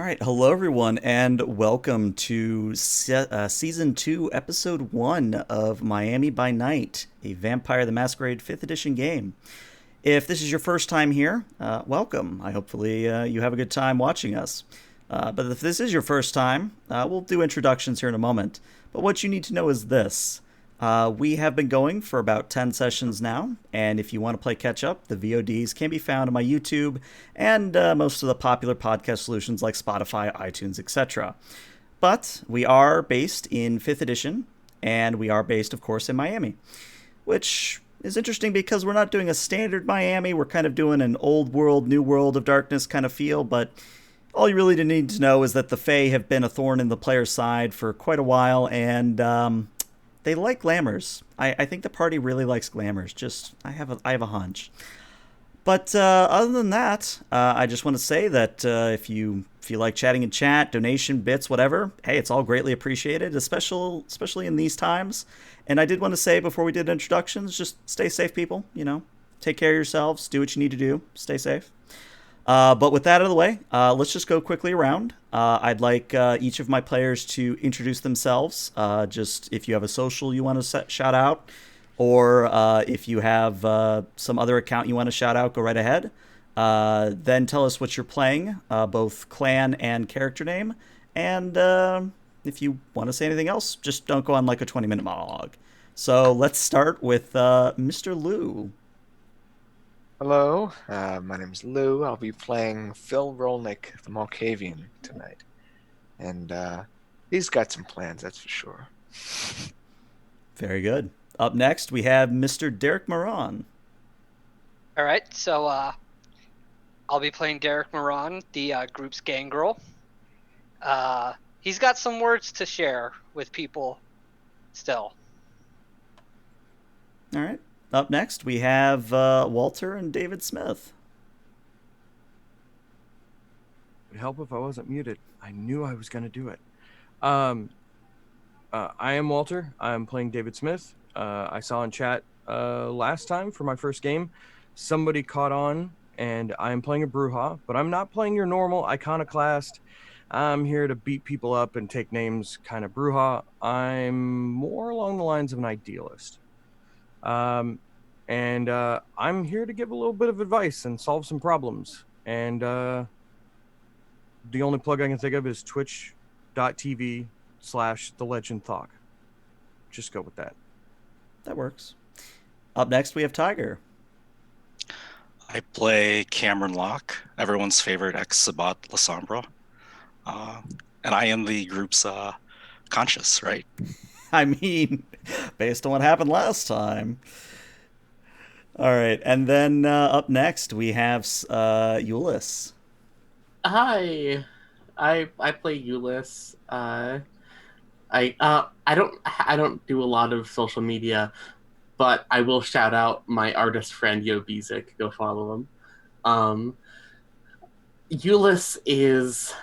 right, hello everyone, and welcome to season 2, episode 1 of Miami by Night, a Vampire the Masquerade 5th edition game. If this is your first time here, welcome. Hopefully you have a good time watching us. But if this is your first time, we'll do introductions here in a moment. But what you need to know is this. We have been going for about 10 sessions now, and if you want to play catch up, the VODs can be found on my YouTube and most of the popular podcast solutions like Spotify, iTunes, etc. But we are based in 5th edition, and we are based, of course, in Miami, which is interesting because we're not doing a standard Miami. We're kind of doing an old world, new world of darkness kind of feel, but all you really need to know is that the Fae have been a thorn in the player's side for quite a while, and they like glamours. I think the party really likes glamours. I have a hunch. But other than that, I just want to say that if you feel like chatting in chat, donation, bits, whatever, hey, it's all greatly appreciated, especially in these times. And I did want to say before we did introductions, just stay safe, people. Take care of yourselves, do what you need to do, stay safe. But with that out of the way, let's just go quickly around. I'd like each of my players to introduce themselves. Just if you have a social you want to shout out, or if you have some other account you want to shout out, go right ahead. Then tell us what you're playing, both clan and character name. And if you want to say anything else, just don't go on like a 20-minute monologue. So let's start with Mr. Lou. Hello, my name is Lou. I'll be playing Phil Rolnick, the Malkavian, tonight. And he's got some plans, that's for sure. Very good. Up next, we have Mr. Derek Moran. All right, so I'll be playing Derek Moran, the group's gangrel. He's got some words to share with people still. All right. Up next, we have Walter and David Smith. It would help if I wasn't muted. I knew I was going to do it. I am Walter. I'm playing David Smith. I saw in chat last time for my first game, somebody caught on, and I am playing a Brujah, but I'm not playing your normal iconoclast. I'm here to beat people up and take names kind of Brujah. I'm more along the lines of an idealist. And I'm here to give a little bit of advice and solve some problems. And the only plug I can think of is twitch.tv/TheLegendThog. Just go with that. That works. Up next, we have Tiger. I play Cameron Locke, everyone's favorite ex-Sabat La Sombra. And I am the group's conscious, right? I mean, based on what happened last time. All right, and then up next we have Euless. Hi, I play Euless. I don't do a lot of social media, but I will shout out my artist friend Yo Bezic. Go follow him. Euless is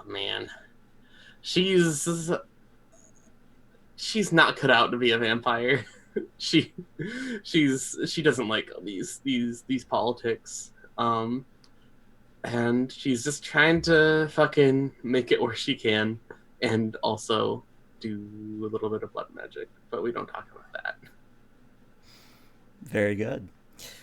man, she's not cut out to be a vampire. she doesn't like these politics. And she's just trying to fucking make it where she can, and also do a little bit of blood magic, but we don't talk about that. Very good.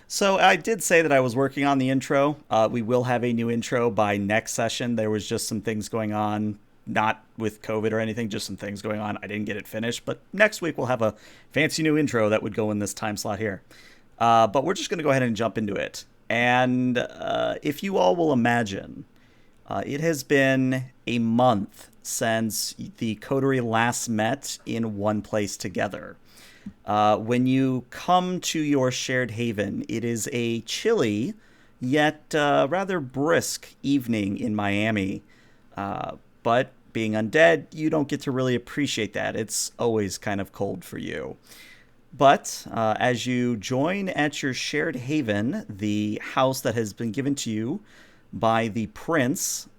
So I did say that I was working on the intro. We will have a new intro by next session. There was just some things going on, not with COVID or anything, just some things going on. I didn't get it finished, but next week we'll have a fancy new intro that would go in this time slot here. But we're just going to go ahead and jump into it. And if you all will imagine, it has been a month since the coterie last met in one place together. When you come to your shared haven, it is a chilly yet rather brisk evening in Miami. But being undead, you don't get to really appreciate that. It's always kind of cold for you. But as you join at your shared haven, the house that has been given to you by the prince,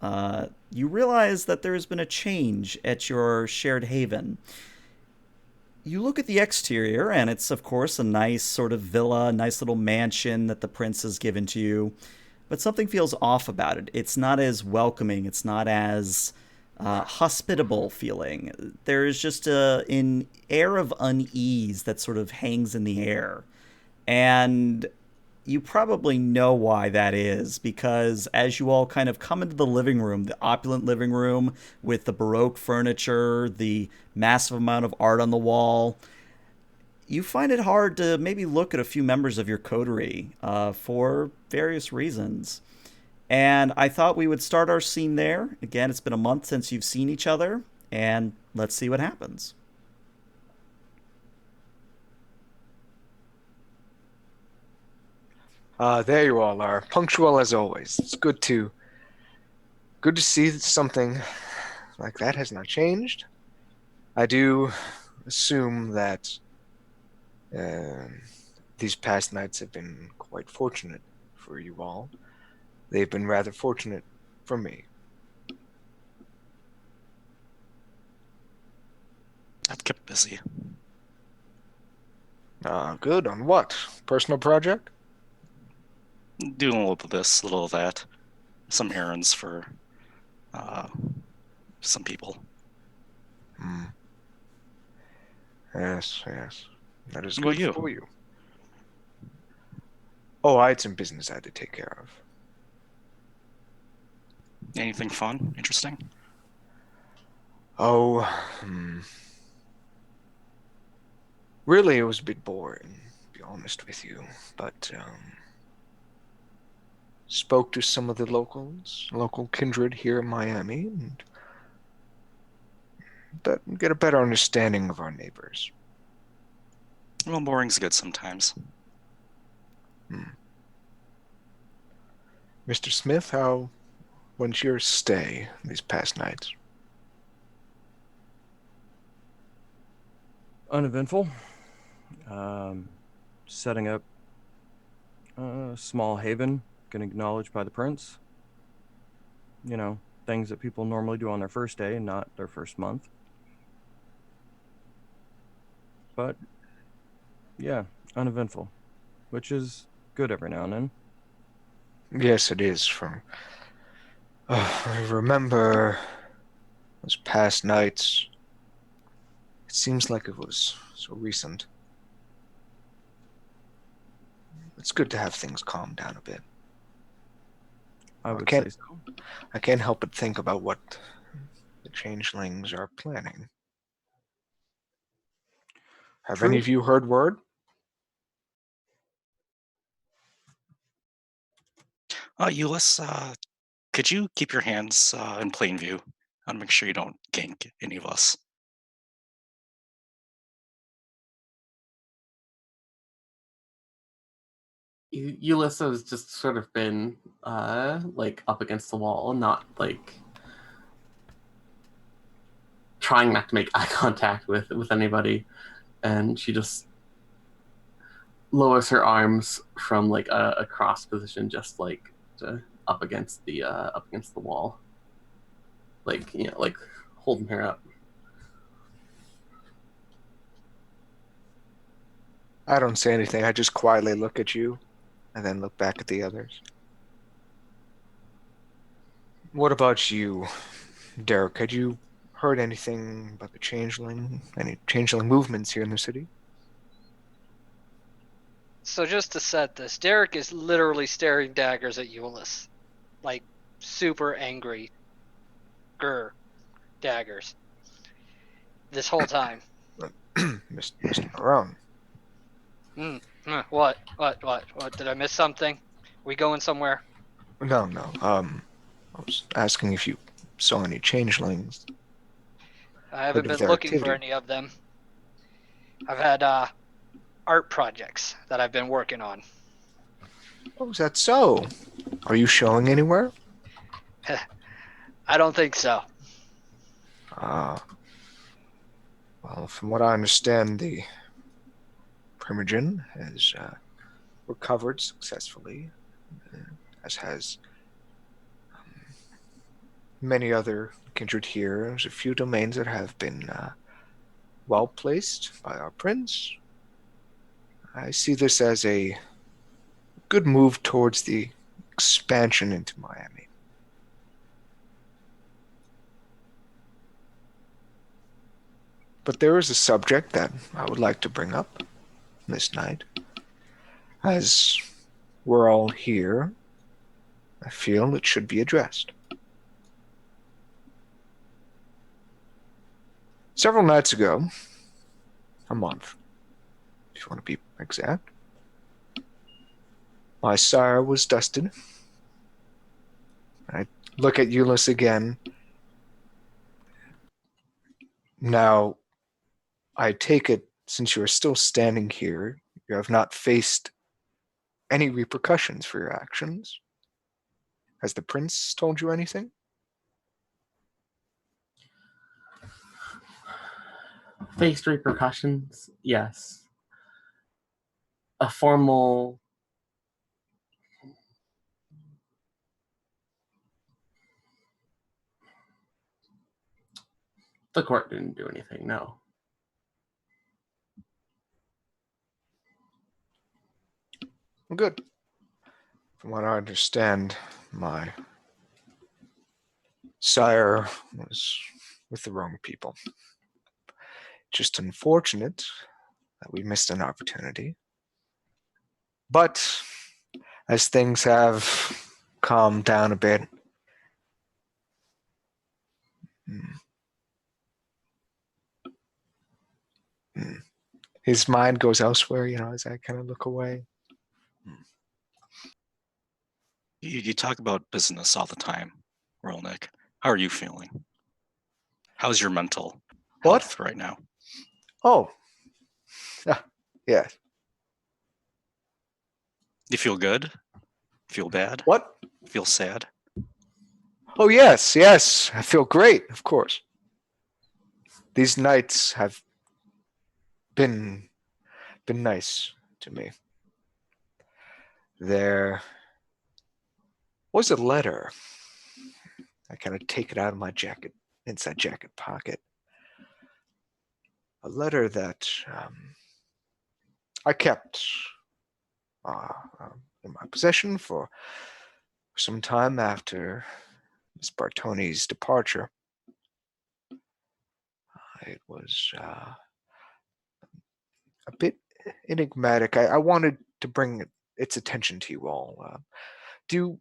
you realize that there has been a change at your shared haven. You look at the exterior, and it's, of course, a nice sort of villa, nice little mansion that the prince has given to you. but something feels off about it. It's not as welcoming. It's not as hospitable feeling. There's just an air of unease that sort of hangs in the air. And you probably know why that is, because as you all kind of come into the living room, the opulent living room with the Baroque furniture, the massive amount of art on the wall, you find it hard to maybe look at a few members of your coterie for various reasons. And I thought we would start our scene there. Again, it's been a month since you've seen each other, and let's see what happens. There you all are, punctual as always. It's good to see that something like that has not changed. I do assume that these past nights have been quite fortunate for you all. They've been rather fortunate for me. I've kept busy. Good. On what? Personal project? Doing a little of this, a little of that. Some errands for some people. Yes. That is What about good you? for you. Oh, I had some business I had to take care of. Anything fun, interesting? Oh, really, it was a bit boring, to be honest with you. But spoke to some of the local kindred here in Miami, and get a better understanding of our neighbors. Well, boring's good sometimes. Mr. Smith, how went your stay these past nights? Uneventful. Setting up a small haven, getting acknowledged by the prince. You know, things that people normally do on their first day and not their first month. But, yeah, uneventful, which is good every now and then. Yes, it is. I remember those past nights. It seems like it was so recent. It's good to have things calm down a bit. I would say so. I can't help but think about what the changelings are planning. Have True. any of you heard word? Euless, could you keep your hands in plain view? I want to make sure you don't gank any of us. Ulysses has just sort of been like up against the wall, not like trying not to make eye contact with anybody, and she just lowers her arms from like a cross position, just like up against the wall, like like holding her up. I don't say anything. I just quietly look at you and then look back at the others. What about you, Derek? Had you heard anything about the changeling? Any changeling movements here in the city? So just to set this, Derek is literally staring daggers at Euless. Like, super angry. Daggers. This whole time. Mr. Marone. What? Did I miss something? We going somewhere? No. I was asking if you saw any changelings. I haven't Heard of been their looking for activity. any of them. I've had art projects that I've been working on. Oh, is that so? Are you showing anywhere? I don't think so. Well, from what I understand, the Primogen has recovered successfully, as has many other kindred here. There's a few domains that have been well placed by our prince. I see this as a good move towards the expansion into Miami. But there is a subject that I would like to bring up this night. As we're all here, I feel it should be addressed. Several nights ago, a month, if you want to be exact, my sire was dusted. I look at Euless again. Now, I take it, since you are still standing here, you have not faced any repercussions for your actions. Has the prince told you anything? Faced repercussions, yes. A formal the court didn't do anything, no. Well, good. From what I understand, my sire was with the wrong people. Just unfortunate that we missed an opportunity. But as things have calmed down a bit, his mind goes elsewhere, as I kind of look away. You talk about business all the time, Rolnick. How are you feeling? How's your mental health right now? Oh, yeah. You feel good? Feel bad? What? Feel sad? Oh, yes. I feel great, of course. These nights have been nice to me. There was a letter. I kind of take it out of my inside jacket pocket. A letter that I kept in my possession for some time after Miss Bartoni's departure. It was a bit enigmatic. I wanted to bring its attention to you all. Do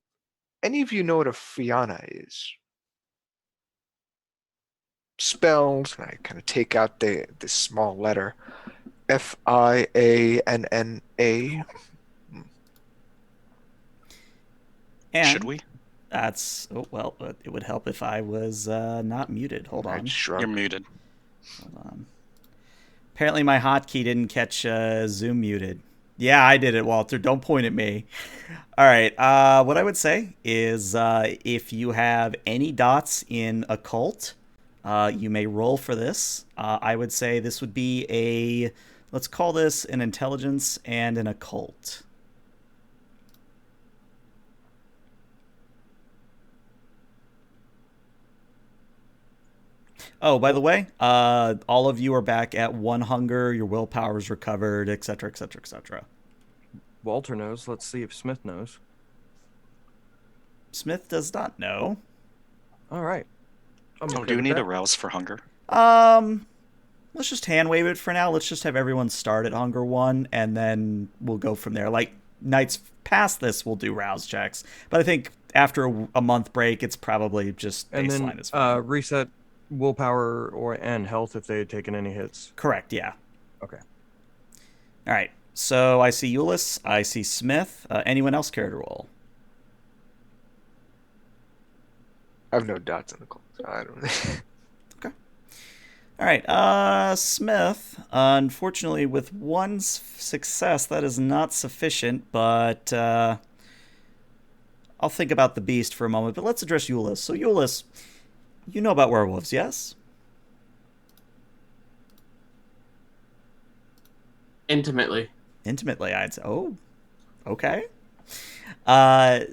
any of you know what a Fianna is? Spelled, I kind of take out this small letter, Fianna. And Should we? That's it would help if I was not muted. Hold on. You're muted. Hold on. Apparently my hotkey didn't catch Zoom muted. Yeah, I did it, Walter. Don't point at me. All right. What I would say is if you have any dots in occult, you may roll for this. I would say this would be let's call this an intelligence and an occult. Oh, by the way, all of you are back at 1 hunger. Your willpower is recovered, etc., etc., etc. Walter knows. Let's see if Smith knows. Smith does not know. All right. Do you need a rouse for hunger? Let's just hand wave it for now. Let's just have everyone start at hunger 1, and then we'll go from there. Like nights past this, we'll do rouse checks. But I think after a month break, it's probably just baseline is fine. Reset willpower and health if they had taken any hits. Correct, yeah. Okay. All right. So I see Euless. I see Smith. Anyone else care to roll? I have no dots in the call, so I don't. Okay. All right. Smith. Unfortunately, with 1 success, that is not sufficient. But I'll think about the beast for a moment. But let's address Euless. So Euless, you know about werewolves, yes? Intimately, I'd say. Oh, okay.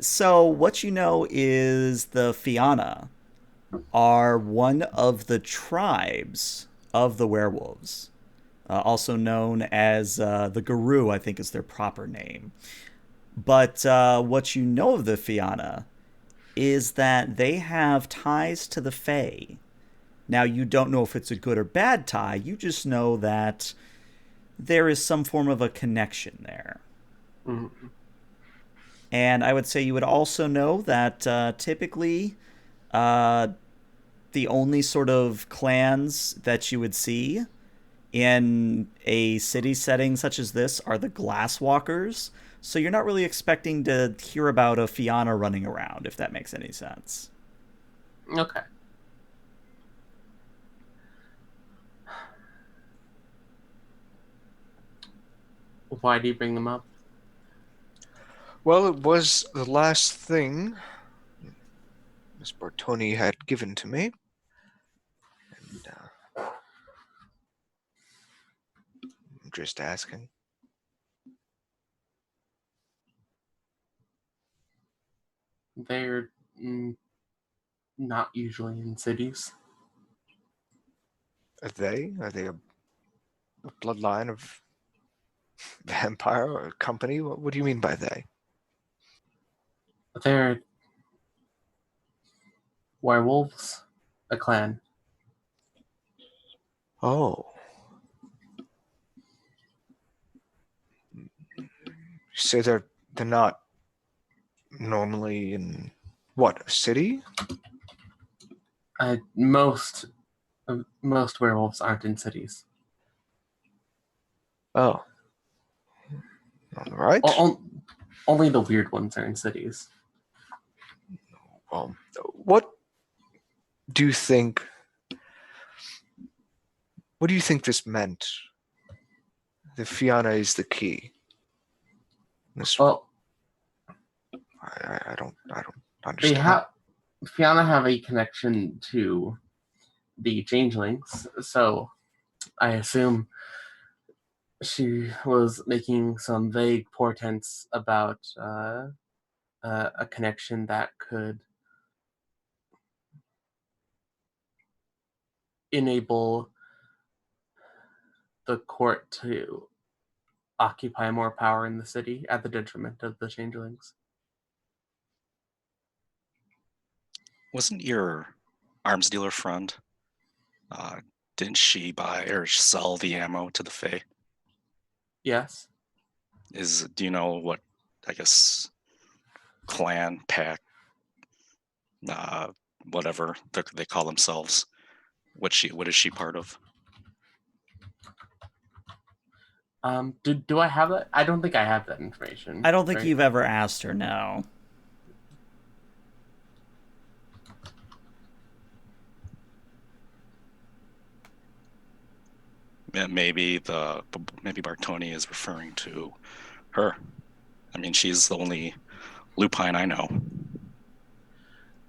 So what you know is the Fianna are one of the tribes of the werewolves, also known as the Guru, I think is their proper name. But what you know of the Fianna is that they have ties to the Fae. Now, you don't know if it's a good or bad tie, you just know that there is some form of a connection there. Mm-hmm. And I would say you would also know that typically uh, the only sort of clans that you would see in a city setting such as this are the Glasswalkers. So you're not really expecting to hear about a Fianna running around, if that makes any sense. Okay. Why do you bring them up? Well, it was the last thing Miss Bartoni had given to me. And I'm just asking. They're not usually in cities. Are they? Are they a bloodline of vampire or a company? What do you mean by they? They're werewolves, a clan. Oh. You say they're not normally in what, a city? Most werewolves aren't in cities. Oh. All right. Only the weird ones are in cities. Well, what do you think? What do you think this meant? The Fianna is the key. This, Well, I don't they understand. Fianna have a connection to the Changelings, so I assume she was making some vague portents about a connection that could enable the court to occupy more power in the city at the detriment of the Changelings. Wasn't your arms dealer friend? Didn't she buy or sell the ammo to the Fae? Yes. Do you know what, I guess, clan, pack, uh, whatever they call themselves? What is she part of? Do I have that? I don't think I have that information. I don't think right? you've ever asked her, no. Maybe Bartoni is referring to her. I mean, she's the only lupine I know.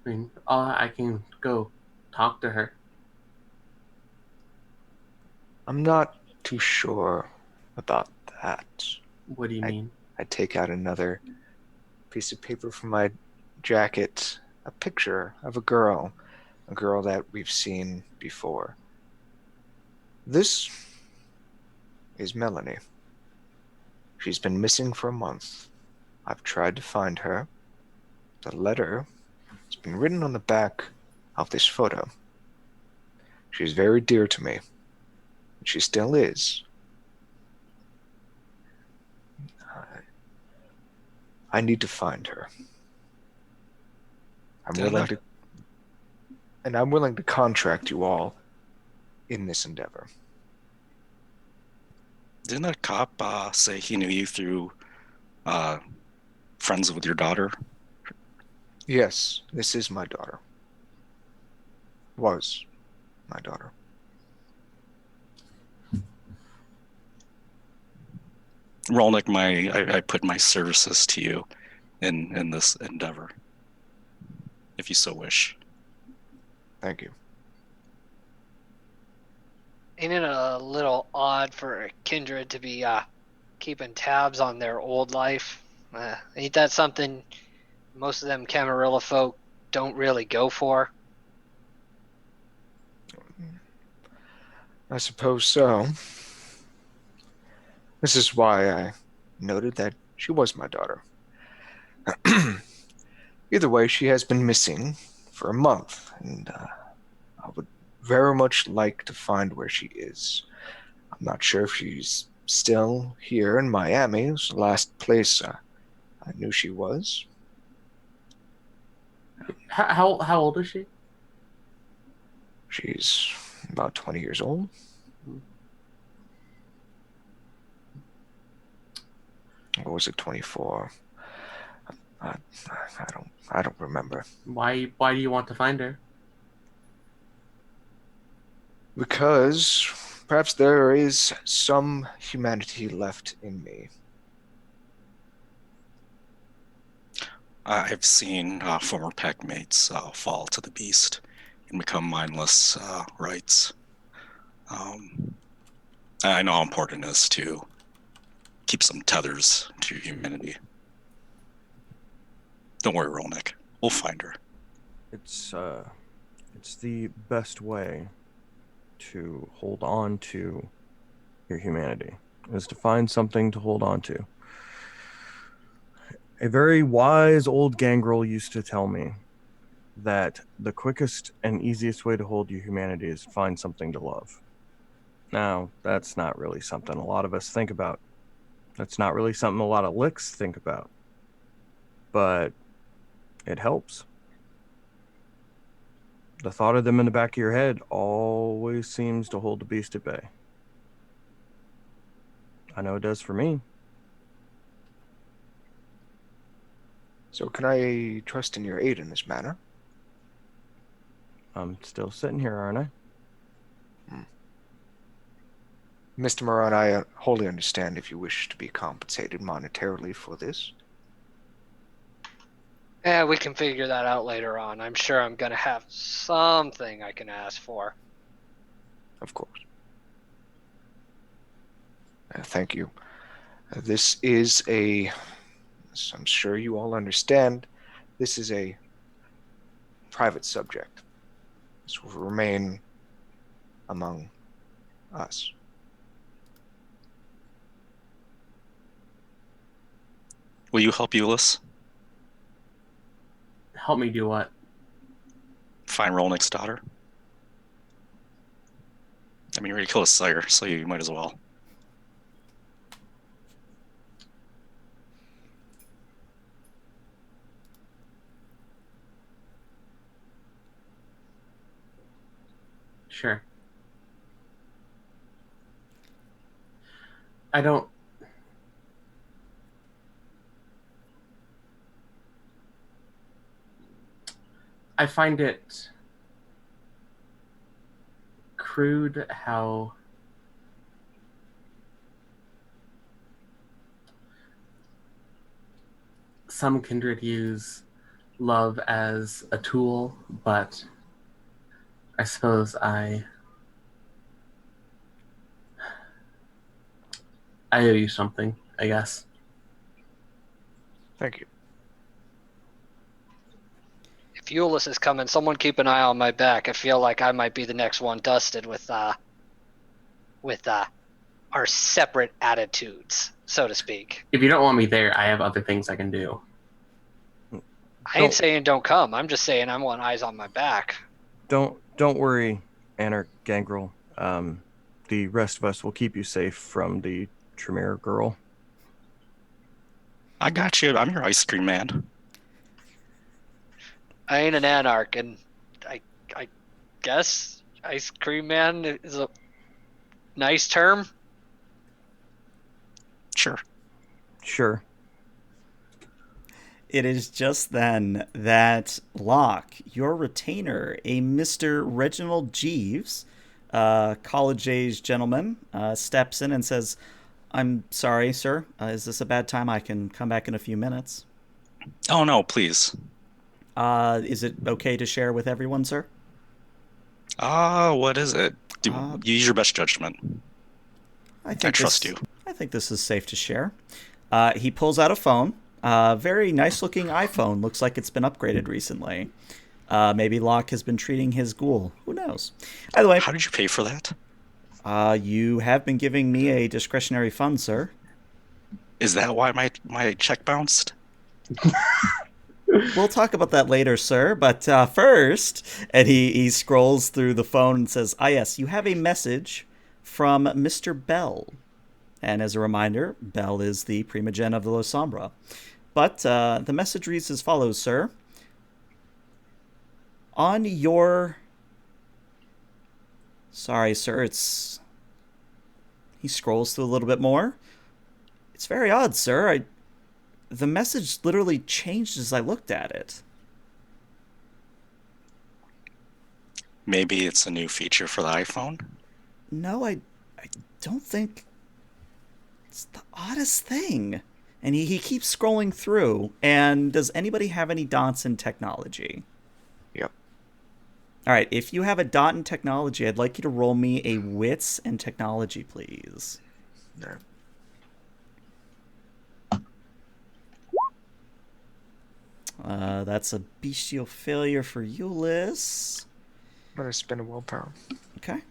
I mean, I can go talk to her. I'm not too sure about that. What do you mean? I take out another piece of paper from my jacket, a picture of a girl that we've seen before. This is Melanie. She's been missing for a month. I've tried to find her. The letter has been written on the back of this photo. She's very dear to me. She still is. I need to find her. I'm willing to contract you all in this endeavor. Didn't that cop say he knew you through friends with your daughter? Yes, this is my daughter. Was my daughter. Rolnick, I put my services to you in this endeavor, if you so wish. Thank you. Ain't it a little odd for a kindred to be keeping tabs on their old life? Ain't that something most of them Camarilla folk don't really go for? I suppose so. This is why I noted that she was my daughter. Either way, she has been missing for a month, and I would very much like to find where she is. I'm not sure if she's still here in Miami. It was the last place I knew she was. How old is she? She's about 20 years old. Or was it 24? I don't remember. Why do you want to find her? Because perhaps there is some humanity left in me. I've seen former pack mates fall to the beast and become mindless rights. I know how important it is to keep some tethers to humanity. Don't worry, Rolnick. We'll find her. It's the best way to hold on to your humanity, is to find something to hold on to. A very wise old gangrel used to tell me that the quickest and easiest way to hold your humanity is to find something to love. Now, that's not really something a lot of us think about. That's not really something a lot of licks think about. But it helps. The thought of them in the back of your head always seems to hold the beast at bay. I know it does for me. So can I trust in your aid in this matter? I'm still sitting here, aren't I? Mr. Moran, I wholly understand if you wish to be compensated monetarily for this. Yeah, we can figure that out later on. I'm sure I'm going to have something I can ask for. Of course. Thank you. This is as I'm sure you all understand, this is a private subject. This will remain among us. Will you help Euless? Help me do what? Find Rolnick's daughter? I mean, you're going to kill his sire, so you might as well. Sure. I don't. I find it crude how some kindred use love as a tool, but I suppose I owe you something, I guess. Thank you. If Euless is coming, someone keep an eye on my back. I feel like I might be the next one dusted with our separate attitudes, so to speak. If you don't want me there, I have other things I can do. I ain't saying don't come. I'm just saying I want eyes on my back. Don't worry, Anarch Gangrel. The rest of us will keep you safe from the Tremere girl. I got you. I'm your ice cream man. I ain't an anarch, and I guess ice cream man is a nice term. Sure. It is just then that Locke, your retainer, a Mr. Reginald Jeeves, college-age gentleman, steps in and says, "I'm sorry, sir. Is this a bad time? I can come back in a few minutes." Oh, no, please. Is it okay to share with everyone, sir? What is it? Use your best judgment. I trust you. I think this is safe to share. He pulls out a phone. Very nice-looking iPhone. Looks like it's been upgraded recently. Maybe Locke has been treating his ghoul. Who knows? By the way, how did you pay for that? You have been giving me a discretionary fund, sir. Is that why my check bounced? We'll talk about that later, sir. But first, and he scrolls through the phone and says, "Ah, yes, you have a message from Mr. Bell." And as a reminder, Bell is the primogen of the Losombra. But the message reads as follows, sir. On your... Sorry, sir, it's... He scrolls through a little bit more. It's very odd, sir. The message literally changed as I looked at it. Maybe it's a new feature for the iPhone? No, I don't think... It's the oddest thing. And he keeps scrolling through. And does anybody have any dots in technology? Yep. All right, if you have a dot in technology, I'd like you to roll me a wits and technology, please. No. That's a bestial failure for Euless. I'm going to spend a willpower. Okay.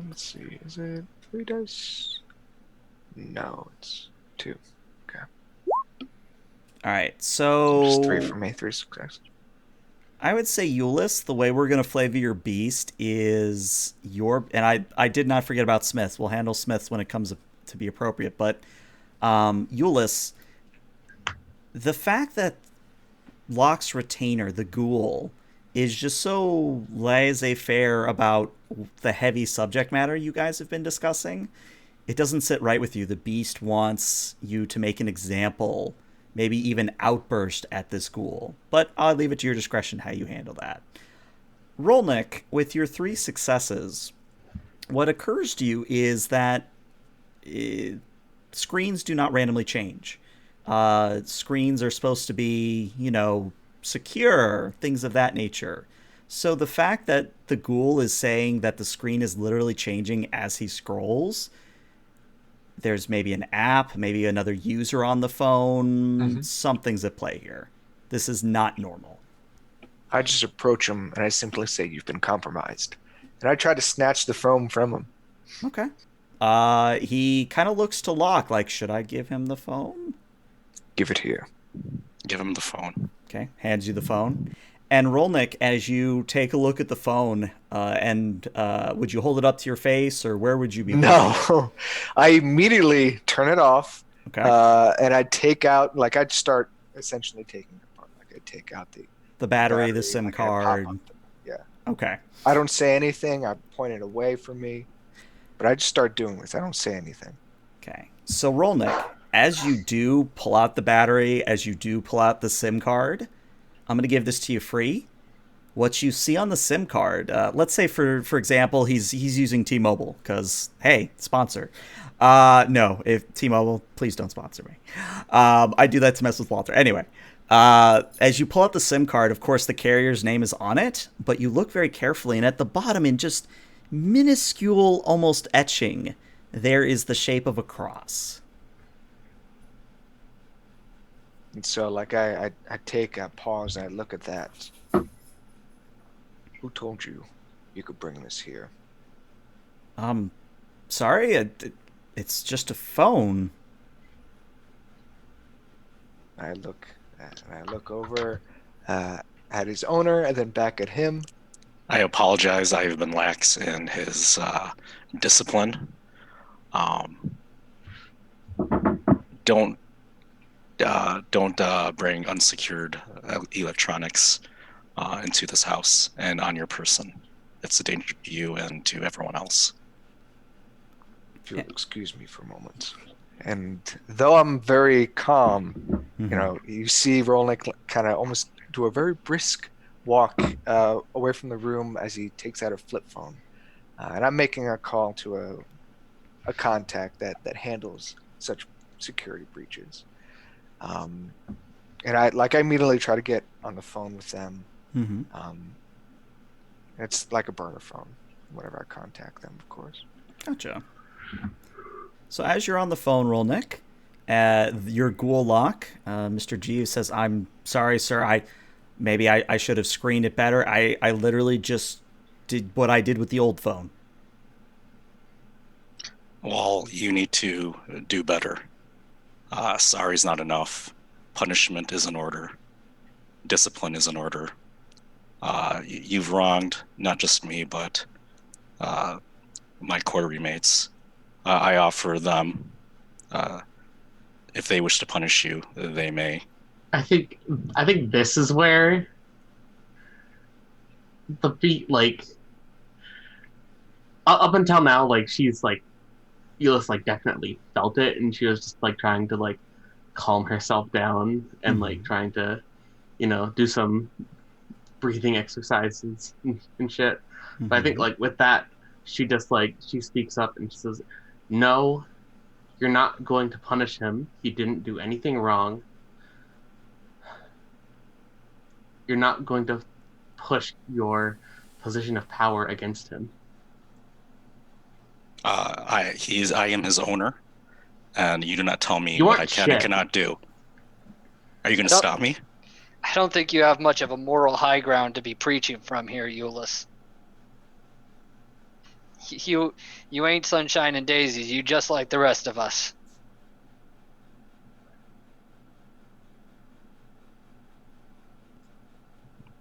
Let's see. Is it 3 dice? No, it's 2. Okay. All right, so... Just 3 for me, 3 success. I would say Euless, the way we're going to flavor your beast is your... And I did not forget about Smith. We'll handle Smiths when it comes to be appropriate. But Euless, the fact that Locke's retainer, the ghoul, is just so laissez-faire about the heavy subject matter you guys have been discussing, it doesn't sit right with you. The beast wants you to make an example, maybe even outburst at this ghoul. But I'll leave it to your discretion how you handle that. Rolnick, with your 3 successes, what occurs to you is that screens do not randomly change. Screens are supposed to be, secure, things of that nature. So the fact that the ghoul is saying that the screen is literally changing as he scrolls, there's maybe an app, maybe another user on the phone, something's at play here. This is not normal. I just approach him and I simply say, "You've been compromised." And I try to snatch the phone from him. Okay. He kind of looks to Locke like, should I give him the phone? Give it here. Give him the phone. Okay, hands you the phone. And Rolnick, as you take a look at the phone, would you hold it up to your face, or where would you be? No, I immediately turn it off. Okay. And I take out, I'd start essentially taking it apart. I take out the battery, the SIM card. Yeah. Okay. I don't say anything. I point it away from me, but I just start doing this. I don't say anything. Okay. So Rolnick, as you do pull out the battery, as you do pull out the SIM card, I'm going to give this to you free. What you see on the SIM card, let's say for example, he's using T-Mobile because, hey, sponsor. No, if T-Mobile, please don't sponsor me. I do that to mess with Walter. Anyway, as you pull out the SIM card, of course, the carrier's name is on it, but you look very carefully, and at the bottom, in just minuscule, almost etching, there is the shape of a cross. And so, I take a pause and I look at that. Who told you could bring this here? Sorry, it's just a phone. I look over at his owner and then back at him. I apologize. I have been lax in his discipline. Don't bring unsecured electronics into this house and on your person. It's a danger to you and to everyone else. If you'll excuse me for a moment. And though I'm very calm, you see Rolnick kind of almost do a very brisk walk away from the room as he takes out a flip phone. And I'm making a call to a contact that handles such security breaches. And I immediately try to get on the phone with them. It's like a burner phone whenever I contact them, of course. Gotcha. So as you're on the phone, Rolnick, your ghoul Locke, Mr. G says, "I'm sorry, sir. I should have screened it better. I literally just did what I did with the old phone." Well, you need to do better. Sorry's not enough. Punishment is in order. Discipline is in order. You've wronged not just me, but my coterie mates. I offer them, if they wish to punish you, they may. I think this is where the beat, like, up until now, like, she's like, Euless like definitely felt it, and she was just like trying to like calm herself down and like trying to, do some breathing exercises and shit. But I think like with that, she just like she speaks up and she says, "No, you're not going to punish him. He didn't do anything wrong. You're not going to push your position of power against him." I am his owner, and you do not tell me You what aren't I can and shit. cannot do. Are you going to Nope. stop me? I don't think you have much of a moral high ground to be preaching from here, Euless. You ain't sunshine and daisies. You just like the rest of us.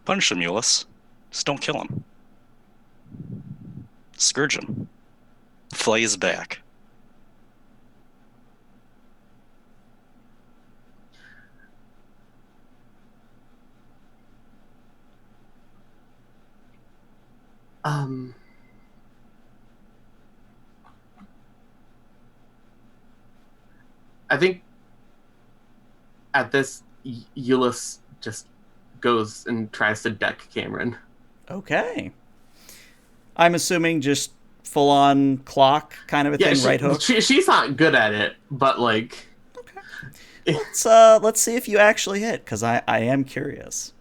Punish him, Euless. Just don't kill him. Scourge him. Flay his back. I think at this, Euless just goes and tries to deck Cameron. Okay. I'm assuming just full on clock kind of a thing, right hook? She's not good at it, but like. Okay. Let's see if you actually hit, because I am curious.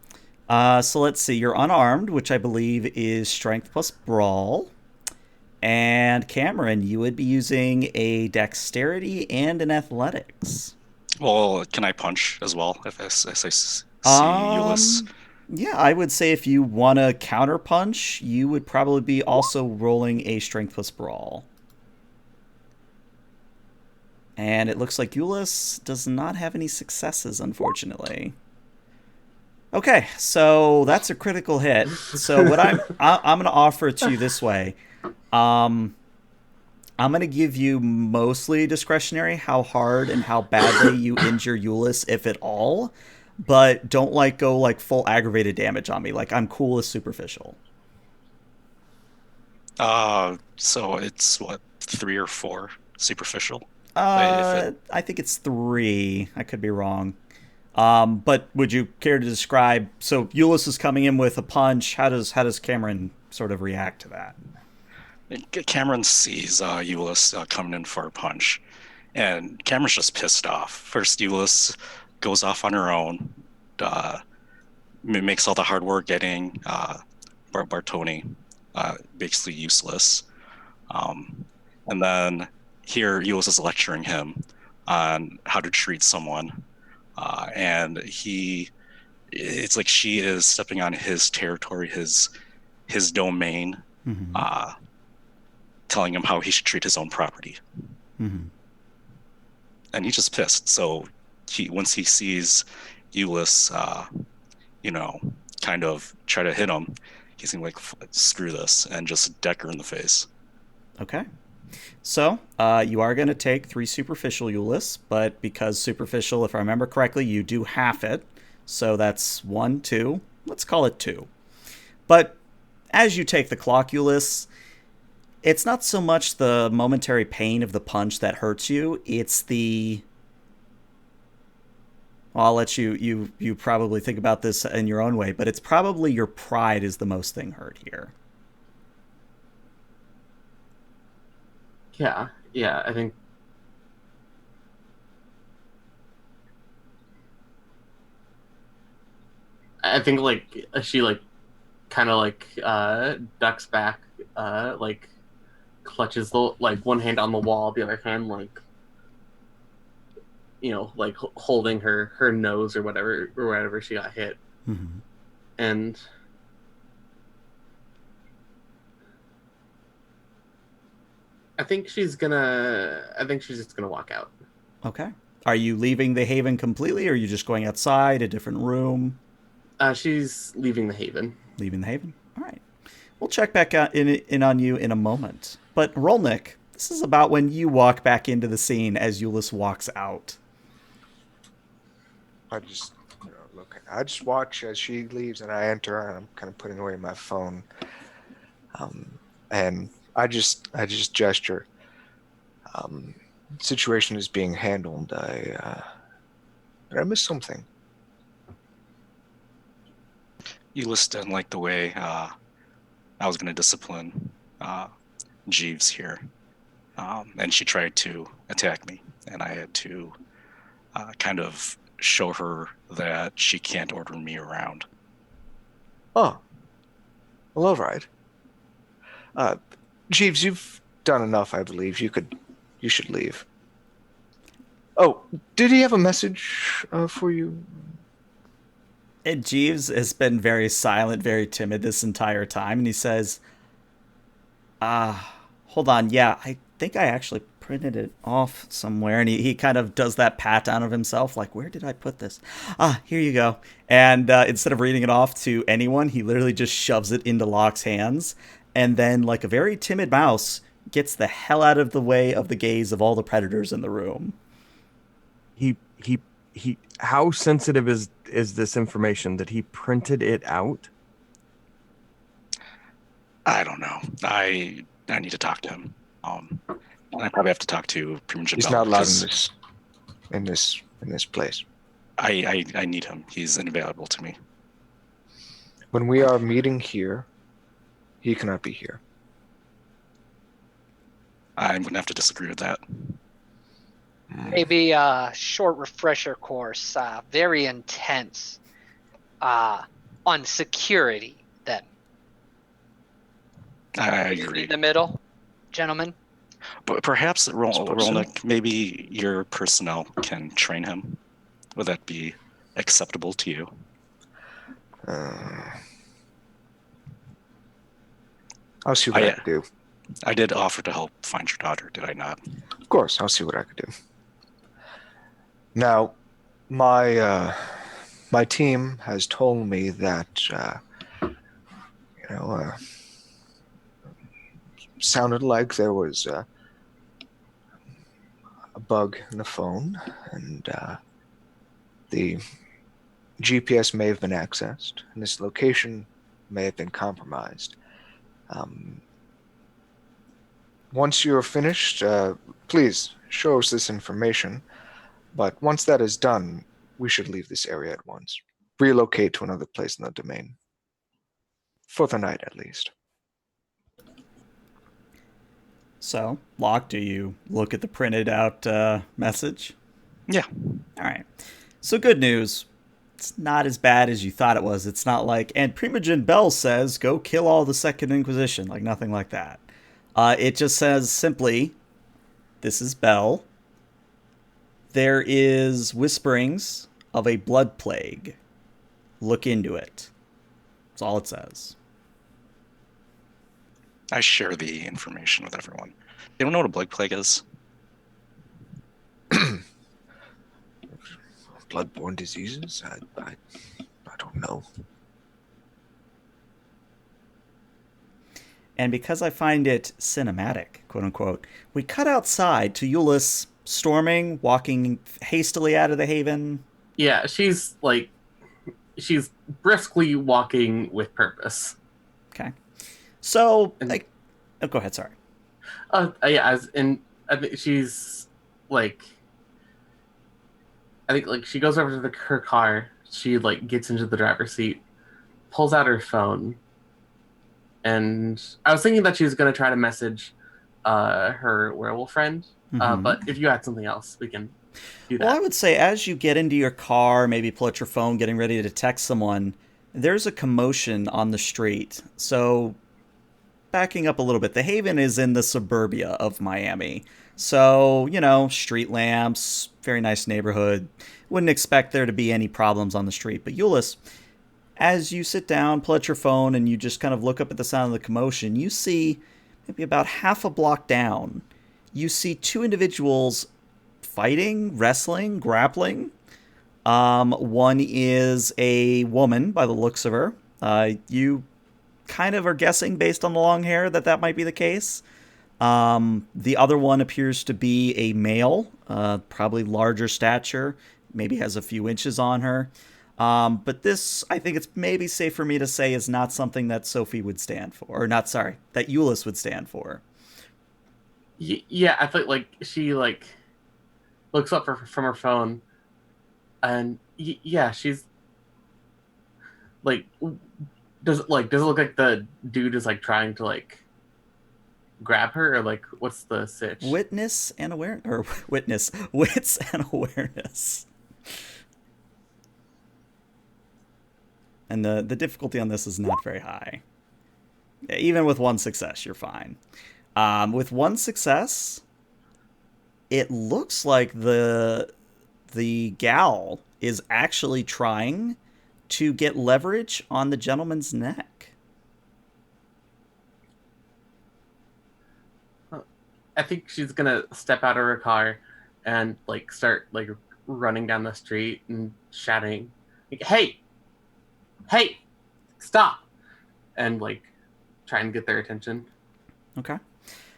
So let's see. You're unarmed, which I believe is strength plus brawl. And Cameron, you would be using a dexterity and an athletics. Well, can I punch as well if I see Euless? Yeah, I would say if you want to counter punch, you would probably be also rolling a strength plus brawl. And it looks like Euless does not have any successes, unfortunately. Okay, so that's a critical hit. So what I'm going to offer it to you this way. I'm going to give you mostly discretionary how hard and how badly you injure Euless, if at all. But don't go full aggravated damage on me. Like, I'm cool with superficial. So it's what, 3 or 4 superficial? I think it's 3. I could be wrong. But would you care to describe? So Euless is coming in with a punch. How does Cameron sort of react to that? Cameron sees Euless coming in for a punch, and Cameron's just pissed off. First, Euless goes off on her own, makes all the hard work getting Bartoni basically useless. And then here Euless is lecturing him on how to treat someone. And it's like she is stepping on his territory, his domain, telling him how he should treat his own property. And he's just pissed. So once he sees Euless, kind of try to hit him, he's gonna like, screw this, and just deck her in the face. Okay. So, you are going to take 3 superficial Euless, but because superficial, if I remember correctly, you do half it. So that's 1, 2. Let's call it 2. But as you take the clock Euless, it's not so much the momentary pain of the punch that hurts you. It's the... Well, I'll let you probably think about this in your own way, but it's probably your pride is the most thing hurt here. Yeah, I think like she like kind of like ducks back, like clutches the like one hand on the wall, the other hand like like holding her nose or wherever she got hit. And I think she's just gonna walk out. Okay. Are you leaving the Haven completely, or are you just going outside, a different room? She's leaving the Haven. Leaving the Haven? All right. We'll check back out in on you in a moment. But Rolnick, this is about when you walk back into the scene as Euless walks out. I just look. I just watch as she leaves, and I enter, and I'm kind of putting away my phone. And I just gesture. Situation is being handled. Did I miss something? Euless didn't like the way I was going to discipline Jeeves here. And she tried to attack me, and I had to kind of show her that she can't order me around. Oh, well, all right. Jeeves, you've done enough, I believe. You should leave. Oh, did he have a message for you? And Jeeves has been very silent, very timid this entire time, and he says, hold on, yeah, I think I actually printed it off somewhere. And he kind of does that pat down of himself, like, where did I put this? Here you go. And instead of reading it off to anyone, he literally just shoves it into Locke's hands, and then, like a very timid mouse, gets the hell out of the way of the gaze of all the predators in the room. He how sensitive is this information that he printed it out? I don't know. I need to talk to him. I probably have to talk to Primogen. He's not allowed in this place. I need him. He's invaluable to me. When we are meeting here, he cannot be here. I'm going to have to disagree with that. Maybe a short refresher course, very intense, on security, then. I agree. In the middle, gentlemen. But perhaps, Rolnick, maybe your personnel can train him. Would that be acceptable to you? I'll see what I can do. I did offer to help find your daughter, did I not? Of course, I'll see what I can do. Now, my team has told me that sounded like there was a bug in the phone, and the GPS may have been accessed, and this location may have been compromised. Once you're finished, please show us this information. But once that is done, we should leave this area at once. Relocate to another place in the domain. For the night, at least. So, Locke, do you look at the printed out message? Yeah. All right. So, good news. It's not as bad as you thought it was. It's not like, and Primogen Bell says, go kill all the Second Inquisition. Like, nothing like that. It just says simply, this is Bell. There is whisperings of a blood plague. Look into it. That's all it says. I share the information with everyone. They don't know what a blood plague is. Bloodborne diseases? I don't know. And because I find it cinematic, quote unquote, we cut outside to Euless storming, walking hastily out of the Haven. Yeah, she's briskly walking with purpose. Okay. So, go ahead, sorry. Yeah, I think she's she goes over to her car. She gets into the driver's seat, pulls out her phone, and I was thinking that she was going to try to message her werewolf friend. But if you had something else, we can do that. Well, I would say as you get into your car, maybe pull out your phone, getting ready to text someone, there's a commotion on the street. So, backing up a little bit, the Haven is in the suburbia of Miami. So, street lamps, very nice neighborhood. Wouldn't expect there to be any problems on the street. But Euless, as you sit down, pull out your phone, and you just kind of look up at the sound of the commotion, you see maybe about half a block down, you see two individuals fighting, wrestling, grappling. One is a woman by the looks of her. You kind of are guessing based on the long hair that might be the case. The other one appears to be a male, probably larger stature, maybe has a few inches on her. But this, I think it's maybe safe for me to say, is not something that Sophie would stand for. Or not, sorry, that Euless would stand for. Yeah, I think like she like looks up from her phone, and yeah, she's like, does it look like the dude is like trying to like grab her, or like what's the sitch? Witness and awareness, or witness, wits and awareness. And the difficulty on this is not very high. Even with one success, you're fine. With one success, it looks like the gal is actually trying to get leverage on the gentleman's neck. I think she's gonna step out of her car and like start like running down the street and shouting, like, hey, stop!" and like trying to get their attention. Okay.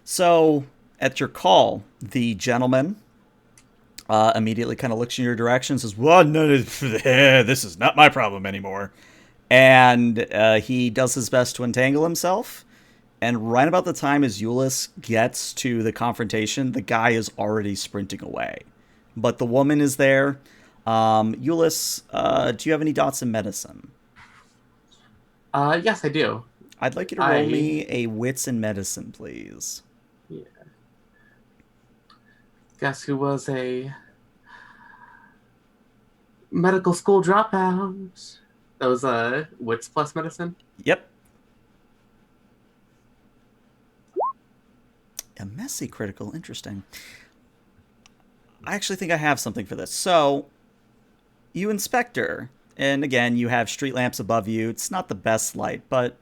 So at your call, the gentleman immediately kind of looks in your direction and says, "Well, no, this is not my problem anymore." And he does his best to entangle himself. And right about the time as Euless gets to the confrontation, the guy is already sprinting away. But the woman is there. Euless, do you have any dots in medicine? Yes, I do. I'd like you to roll me a wits in medicine, please. Yeah. Guess who was a medical school dropout? That was wits plus medicine. Yep. A messy critical. Interesting. I actually think I have something for this. So, you inspect her, and again, you have street lamps above you. It's not the best light, but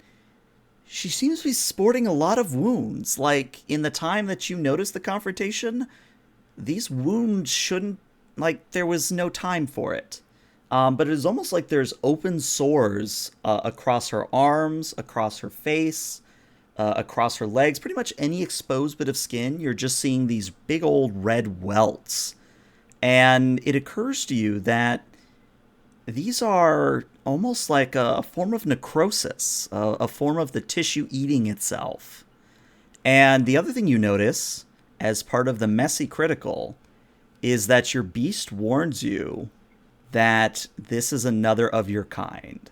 she seems to be sporting a lot of wounds. Like, in the time that you noticed the confrontation, these wounds shouldn't... Like, there was no time for it. But it is almost like there's open sores across her arms, across her face, across her legs. Pretty much any exposed bit of skin, you're just seeing these big old red welts. And it occurs to you that these are almost like a form of necrosis, a form of the tissue eating itself. And the other thing you notice, as part of the messy critical, is that your beast warns you that this is another of your kind.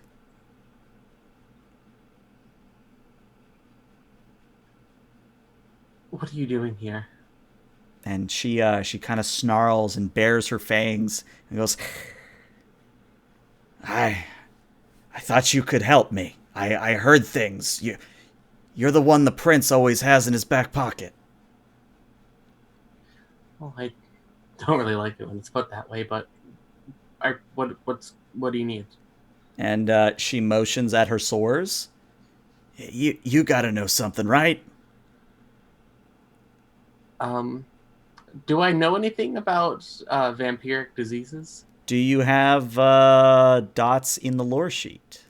What are you doing here? And she kind of snarls and bares her fangs and goes, I thought you could help me. I heard things. You're the one the prince always has in his back pocket. Well, I don't really like it when it's put that way, but what do you need? And she motions at her sores. You gotta know something, right? Do I know anything about vampiric diseases? Do you have dots in the lore sheet?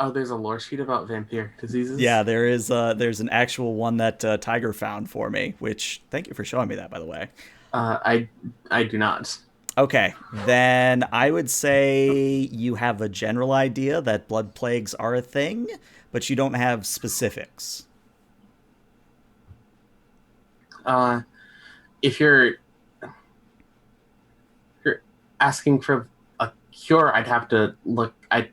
Oh, there's a lore sheet about vampiric diseases? Yeah, there is. There's an actual one that Tiger found for me, which, thank you for showing me that, by the way. I do not. Okay, then I would say you have a general idea that blood plagues are a thing, but you don't have specifics. If you're asking for a cure, I'd have to look. I'd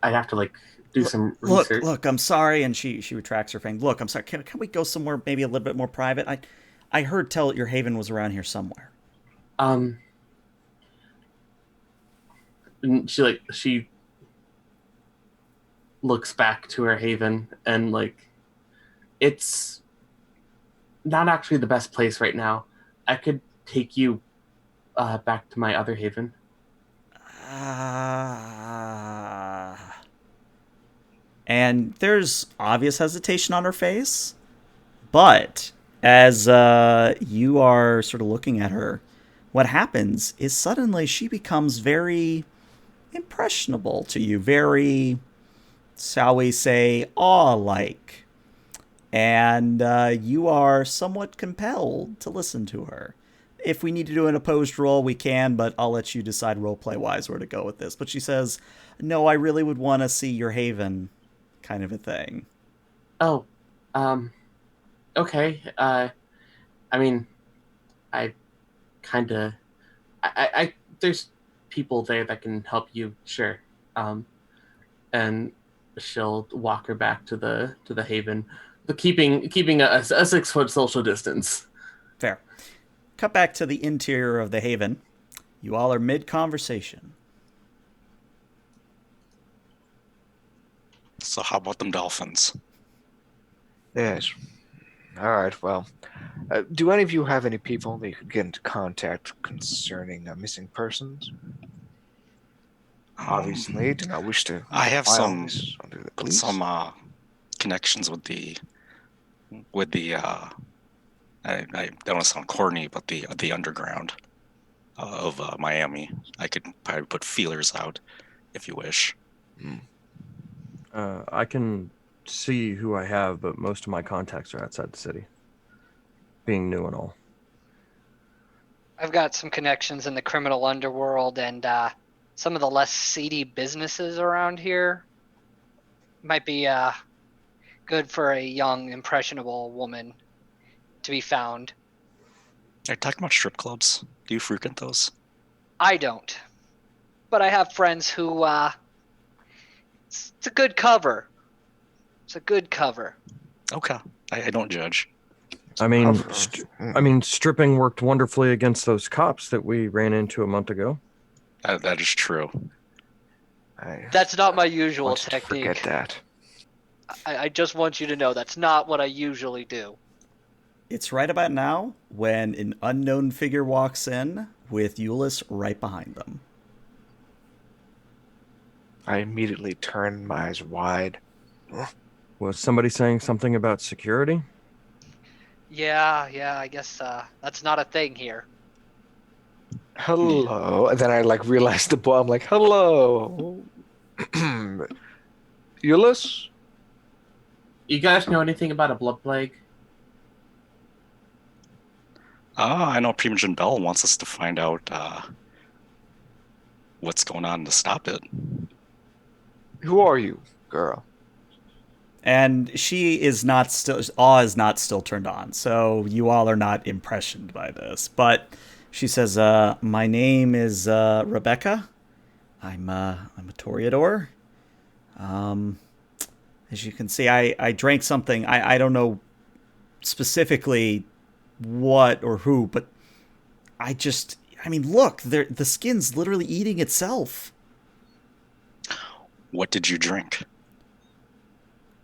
have to like do some research. Look, I'm sorry, and she retracts her fang. Look, I'm sorry. Can we go somewhere maybe a little bit more private? I heard tell your haven was around here somewhere. And she looks back to her haven, and like it's not actually the best place right now. I could take you back to my other haven. And there's obvious hesitation on her face, But as you are sort of looking at her, what happens is suddenly she becomes very impressionable to you, very, shall we say, awe-like. And you are somewhat compelled to listen to her. If we need to do an opposed roll, we can, but I'll let you decide roleplay-wise where to go with this. But she says, no, I really would want to see your haven, kind of a thing. Oh, okay. I mean, I kind of, there's people there that can help you, sure. And she'll walk her back to the haven, but keeping a 6 foot social distance. Fair. Cut back to the interior of the haven. You all are mid-conversation. So how about them dolphins? Yes. All right. Well, do any of you have any people that you could get into contact concerning missing persons? Obviously, do not wish to. I have file some this under the police. connections with the I don't want to sound corny, but the underground of Miami. I could probably put feelers out if you wish. I can see who I have, but most of my contacts are outside the city. Being new and all. I've got some connections in the criminal underworld and some of the less seedy businesses around here. Might be good for a young, impressionable woman to be found. Are you talking about strip clubs? Do you frequent those? I don't. But I have friends who, it's a good cover. It's a good cover. Okay, I don't judge. I mean, stripping worked wonderfully against those cops that we ran into a month ago. That is true. That's not my usual want you to technique. forget that. I just want you to know that's not what I usually do. It's right about now when an unknown figure walks in with Euless right behind them. I immediately turn my eyes wide. Was somebody saying something about security? Yeah, I guess that's not a thing here. Hello. And then I realize the boy. I'm like, hello. Euless? You guys know anything about a blood plague? I know Primogen Bell wants us to find out what's going on to stop it. Who are you, girl? And she is not still, awe is not still turned on, so you all are not impressioned by this. But she says, my name is Rebecca. I'm a Toreador. As you can see, I drank something. I don't know specifically what or who, but I mean, look, the skin's literally eating itself. What did you drink?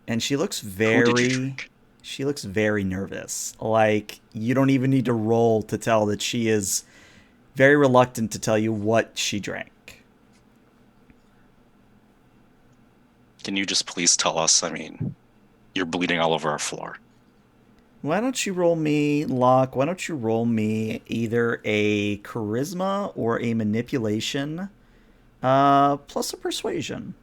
And she looks Who did you drink? she looks very nervous. Like, you don't even need to roll to tell that she is very reluctant to tell you what she drank. Can you just please tell us? I mean, you're bleeding all over our floor. Why don't you roll me, Locke, why don't you roll me either a charisma or a manipulation, plus a persuasion.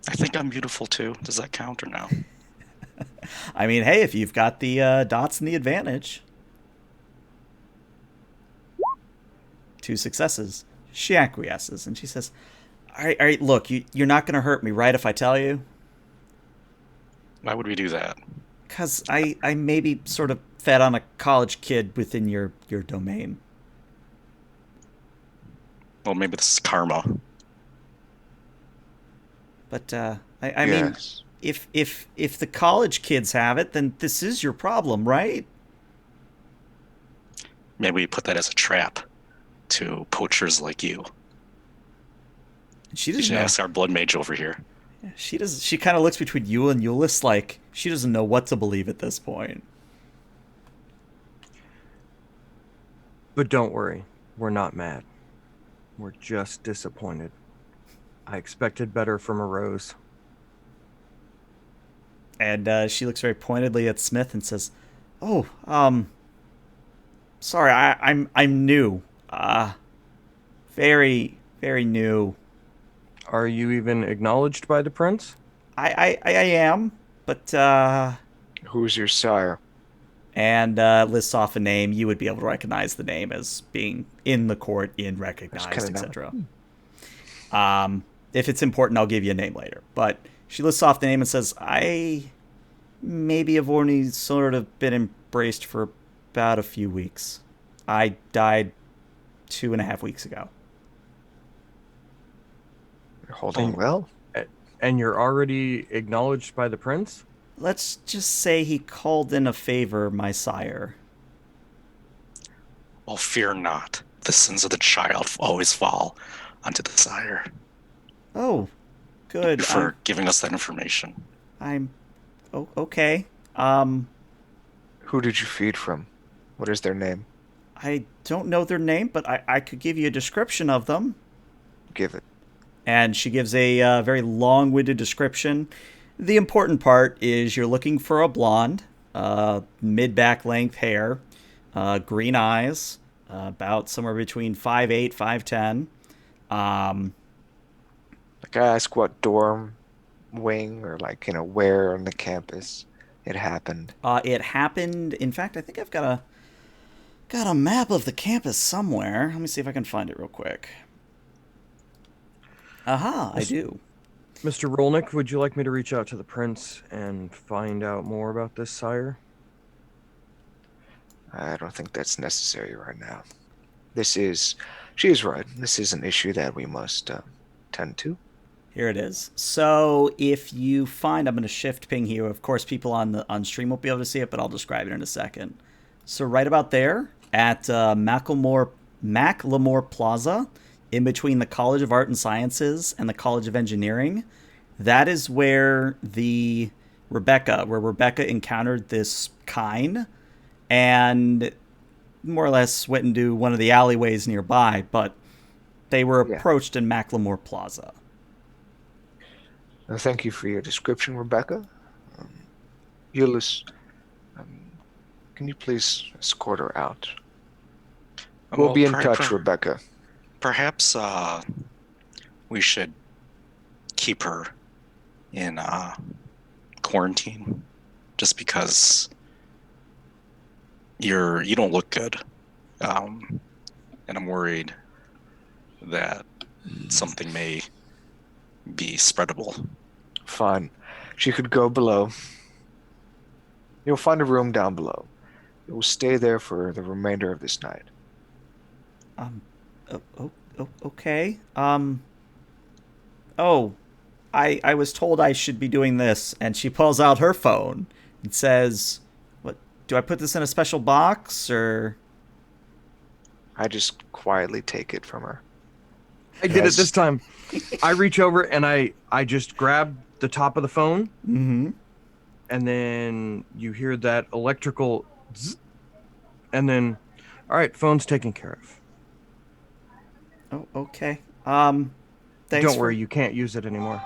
I think I'm beautiful too. Does that count or no? I mean, hey, if you've got the dots and the advantage. 2 successes. She acquiesces, and she says, all right, look, you're not going to hurt me, right, if I tell you? Why would we do that? Because I maybe sort of fed on a college kid within your domain. Well, maybe this is karma. But, I mean, if the college kids have it, then this is your problem, right? Maybe we put that as a trap to poachers like you. She You doesn't should know. ask our blood mage over here. She does. She kind of looks between you and Euless like she doesn't know what to believe at this point. But don't worry, we're not mad. We're just disappointed. I expected better from a rose. And she looks very pointedly at Smith and says, "Oh, sorry, I'm new. Very, very new. Are you even acknowledged by the prince? I am, but Who's your sire? and lists off a name. You would be able to recognize the name as being in the court, in recognized, etc. If it's important, I'll give you a name later. But she lists off the name and says, I maybe have only sort of been embraced for about a few weeks. I died 2.5 weeks ago. You're holding well? And you're already acknowledged by the prince? Let's just say he called in a favor, my sire. Well, fear not. The sins of the child always fall onto the sire. Oh, good. For giving us that information. Okay. Who did you feed from? What is their name? I don't know their name, but I could give you a description of them. Give it. And she gives a very long-winded description. The important part is you're looking for a blonde, mid-back length hair, green eyes, about somewhere between 5'8", 5'10". Like, I ask what dorm wing or where on the campus it happened. It happened. In fact, I think I've got a map of the campus somewhere. Let me see if I can find it real quick. Aha, I do. Mr. Rolnick, would you like me to reach out to the prince and find out more about this, sire? I don't think that's necessary right now. She is right. This is an issue that we must tend to. Here it is. So if you find, I'm going to shift ping here. Of course, people on stream won't be able to see it, but I'll describe it in a second. So right about there at Macklemore Plaza, in between the College of Art and Sciences and the College of Engineering, that is where Rebecca encountered this Kine and more or less went into one of the alleyways nearby, but they were approached in Macklemore Plaza. Thank you for your description, Rebecca. Euless, can you please escort her out? We'll be in touch, Rebecca. Perhaps we should keep her in quarantine, just because you don't look good, and I'm worried that something may be spreadable. Fine. She could go below. You'll find a room down below. You will stay there for the remainder of this night. Okay. I was told I should be doing this, and she pulls out her phone and says, "What? Do I put this in a special box, or?" I just quietly take it from her. I did it this time. I reach over and I just grab the top of the phone. Mm-hmm. And then you hear that electrical zzz, and then, all right, phone's taken care of. Oh, okay. Don't worry, you can't use it anymore.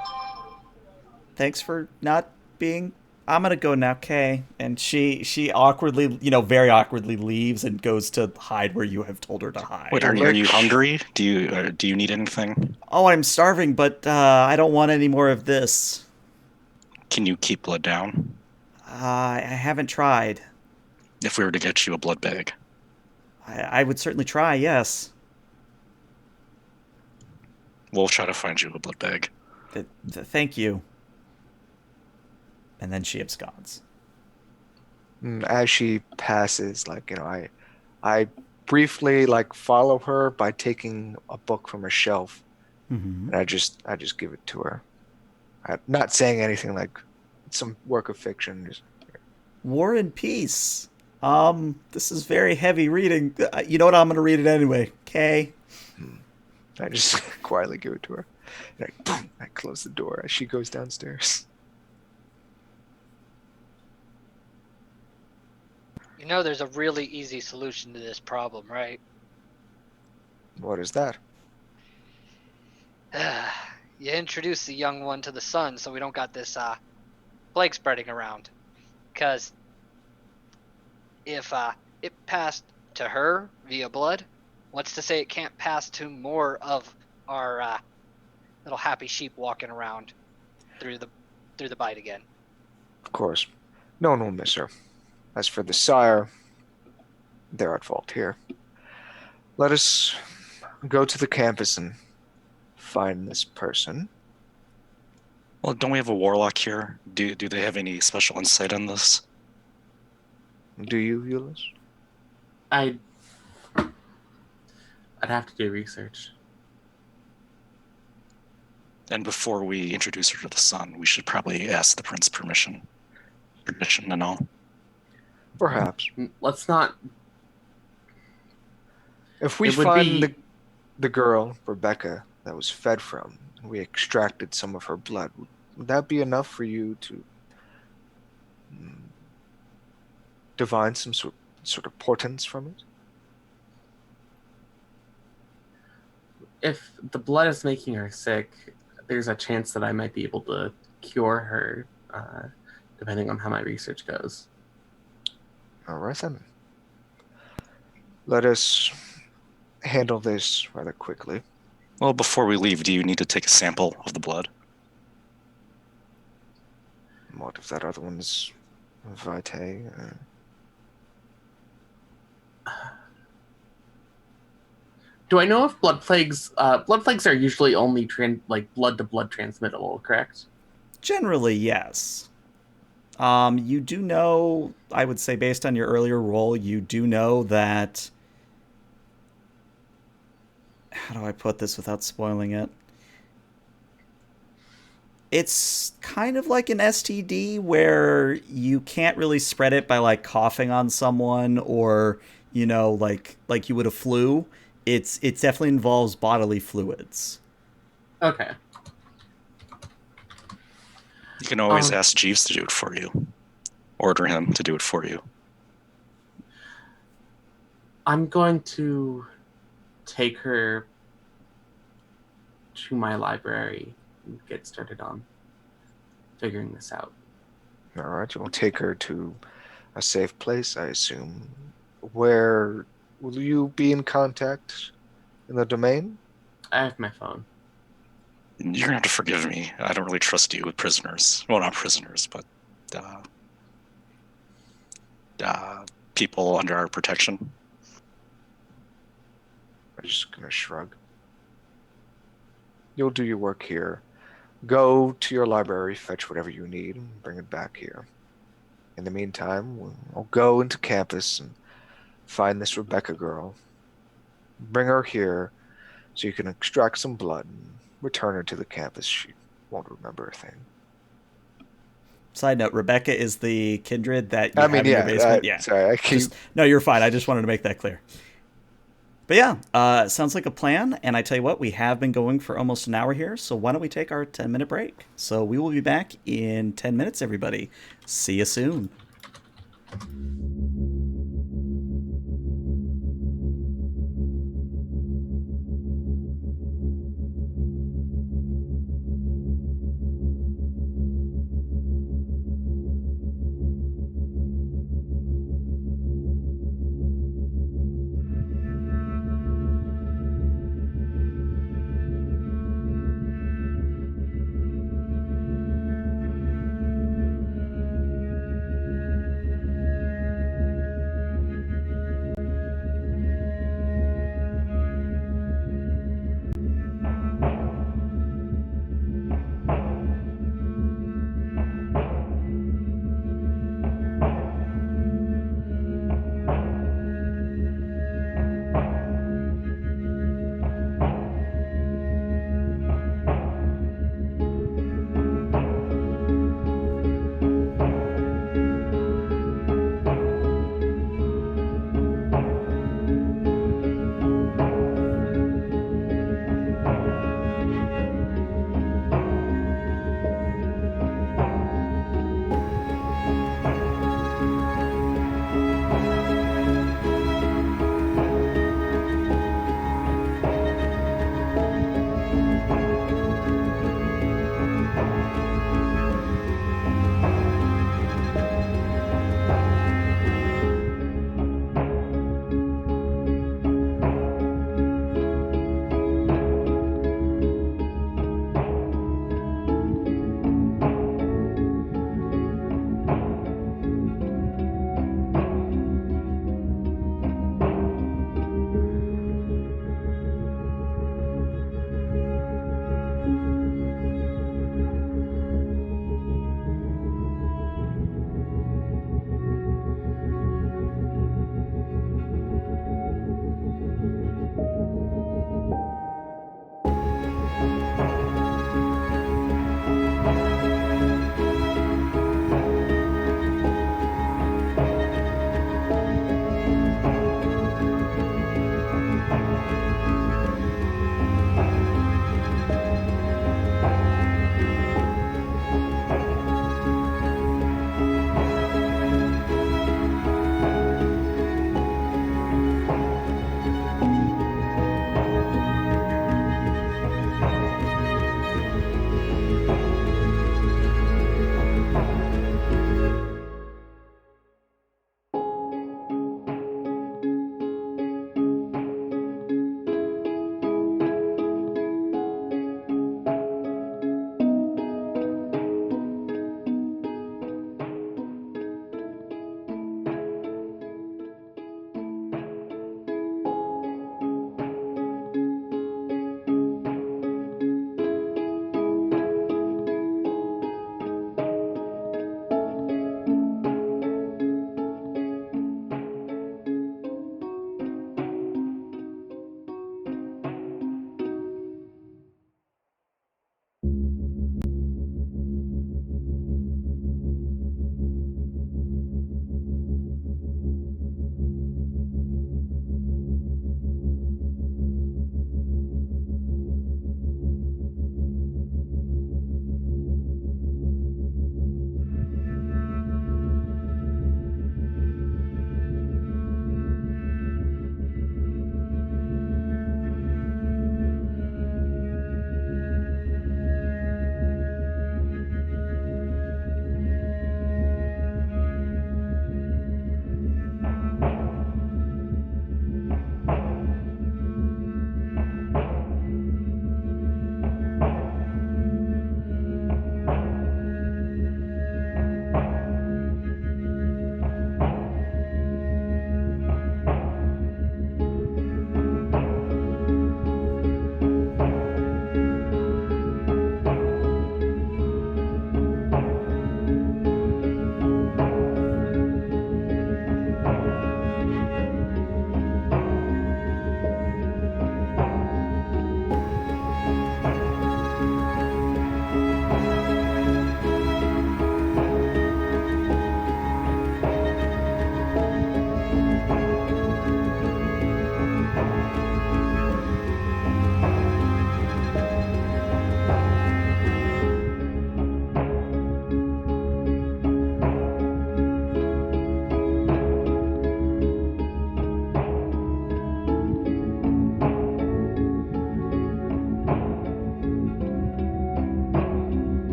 Thanks for not being... I'm gonna go now, Kay. And she awkwardly, very awkwardly leaves and goes to hide where you have told her to hide. Wait, are you hungry? Do you need anything? Oh, I'm starving, but I don't want any more of this. Can you keep blood down? I haven't tried. If we were to get you a blood bag. I would certainly try, yes. We'll try to find you a blood bag. Thank you. And then she absconds. As she passes, I briefly follow her by taking a book from her shelf, Mm-hmm. and I just give it to her. I'm not saying anything like some work of fiction. Just, War and Peace. This is very heavy reading. You know what? I'm going to read it anyway. Okay. I just quietly give it to her. And I close the door as she goes downstairs. There's a really easy solution to this problem, right? What is that? You introduce the young one to the sun so we don't got this plague spreading around. Because if it passed to her via blood, what's to say it can't pass to more of our little happy sheep walking around through the bite again? Of course, no one will miss her. As for the sire, they're at fault here. Let us go to the campus and find this person. Well, don't we have a warlock here? Do they have any special insight on this? Do you, Euless? I'd have to do research. And before we introduce her to the sun, we should probably ask the prince permission. Tradition and all. Perhaps. Let's not. If we It would find be- the girl, Rebecca, that was fed from, and we extracted some of her blood, would that be enough for you to divine some sort of portents from it? If the blood is making her sick, there's a chance that I might be able to cure her, depending on how my research goes. All right, then. Let us handle this rather quickly. Well, before we leave, do you need to take a sample of the blood? What if that other one's vitae? Do I know if blood plagues are usually only blood to blood transmittable, correct? Generally, yes. You do know, I would say based on your earlier role, you do know that... How do I put this without spoiling it? It's kind of like an STD where you can't really spread it by like coughing on someone or, you know, like you would a flu. It definitely involves bodily fluids. Okay. You can always ask Jeeves to do it for you. Order him to do it for you. I'm going to take her to my library and get started on figuring this out. All right, you'll take her to a safe place, I assume. Where will you be in contact? In the domain? I have my phone. You're gonna have to forgive me. I don't really trust you with prisoners. Well, not prisoners, but people under our protection. I'm just gonna shrug. You'll do your work here. Go to your library, fetch whatever you need, and bring it back here. In the meantime, I'll go into campus and find this Rebecca girl. Bring her here so you can extract some blood and return her to the campus. She won't remember a thing. Side note, Rebecca is the kindred that you have in your basement? Sorry, I keep... No, you're fine. I just wanted to make that clear. But yeah, sounds like a plan. And I tell you what, we have been going for almost an hour here. So why don't we take our 10-minute break? So we will be back in 10 minutes, everybody. See you soon.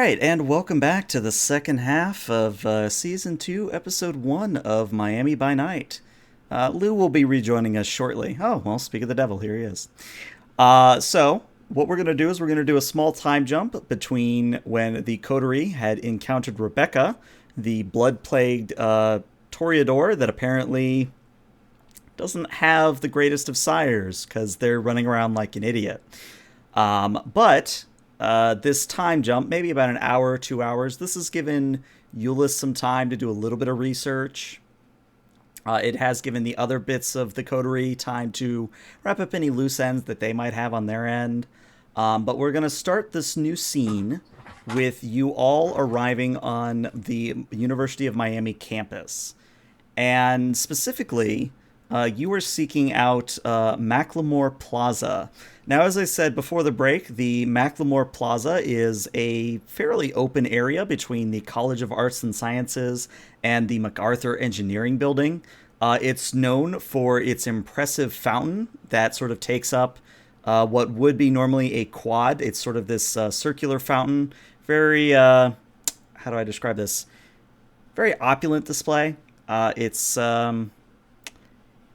right, and welcome back to the second half of Season 2, Episode 1 of Miami by Night. Lou will be rejoining us shortly. Oh, well, speak of the devil, here he is. So, what we're going to do is we're going to do a small time jump between when the coterie had encountered Rebecca, the blood-plagued Toreador that apparently doesn't have the greatest of sires, because they're running around like an idiot. But this time jump, maybe about an hour or 2 hours, this has given Euless some time to do a little bit of research. It has given the other bits of the coterie time to wrap up any loose ends that they might have on their end. But we're going to start this new scene with you all arriving on the University of Miami campus. And specifically, you were seeking out Macklemore Plaza. Now, as I said before the break, the Macklemore Plaza is a fairly open area between the College of Arts and Sciences and the MacArthur Engineering Building. It's known for its impressive fountain that sort of takes up what would be normally a quad. It's sort of this circular fountain. Very, how do I describe this? Very opulent display. It's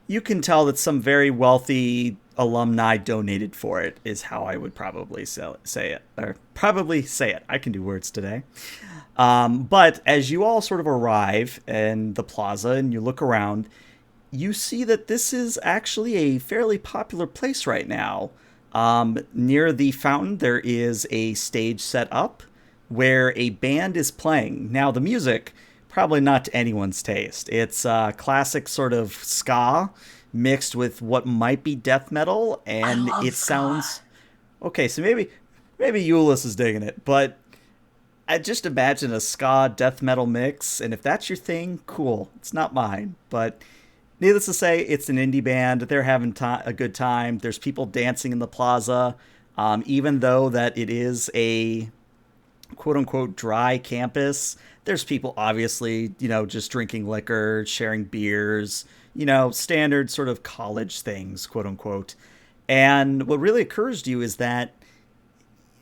you can tell that some very wealthy alumni donated for it, is how I would probably say it. Or probably say it. I can do words today. But as you all sort of arrive in the plaza and you look around, you see that this is actually a fairly popular place right now. Near the fountain, there is a stage set up where a band is playing. Now, the music, probably not to anyone's taste. It's classic sort of ska mixed with what might be death metal, and it sounds... Okay, so maybe Euless is digging it, but I just imagine a ska death metal mix, and if that's your thing, cool. It's not mine, but needless to say, it's an indie band. They're having a good time. There's people dancing in the plaza, even though that it is a quote-unquote dry campus. There's people obviously, just drinking liquor, sharing beers, standard sort of college things, quote-unquote. And what really occurs to you is that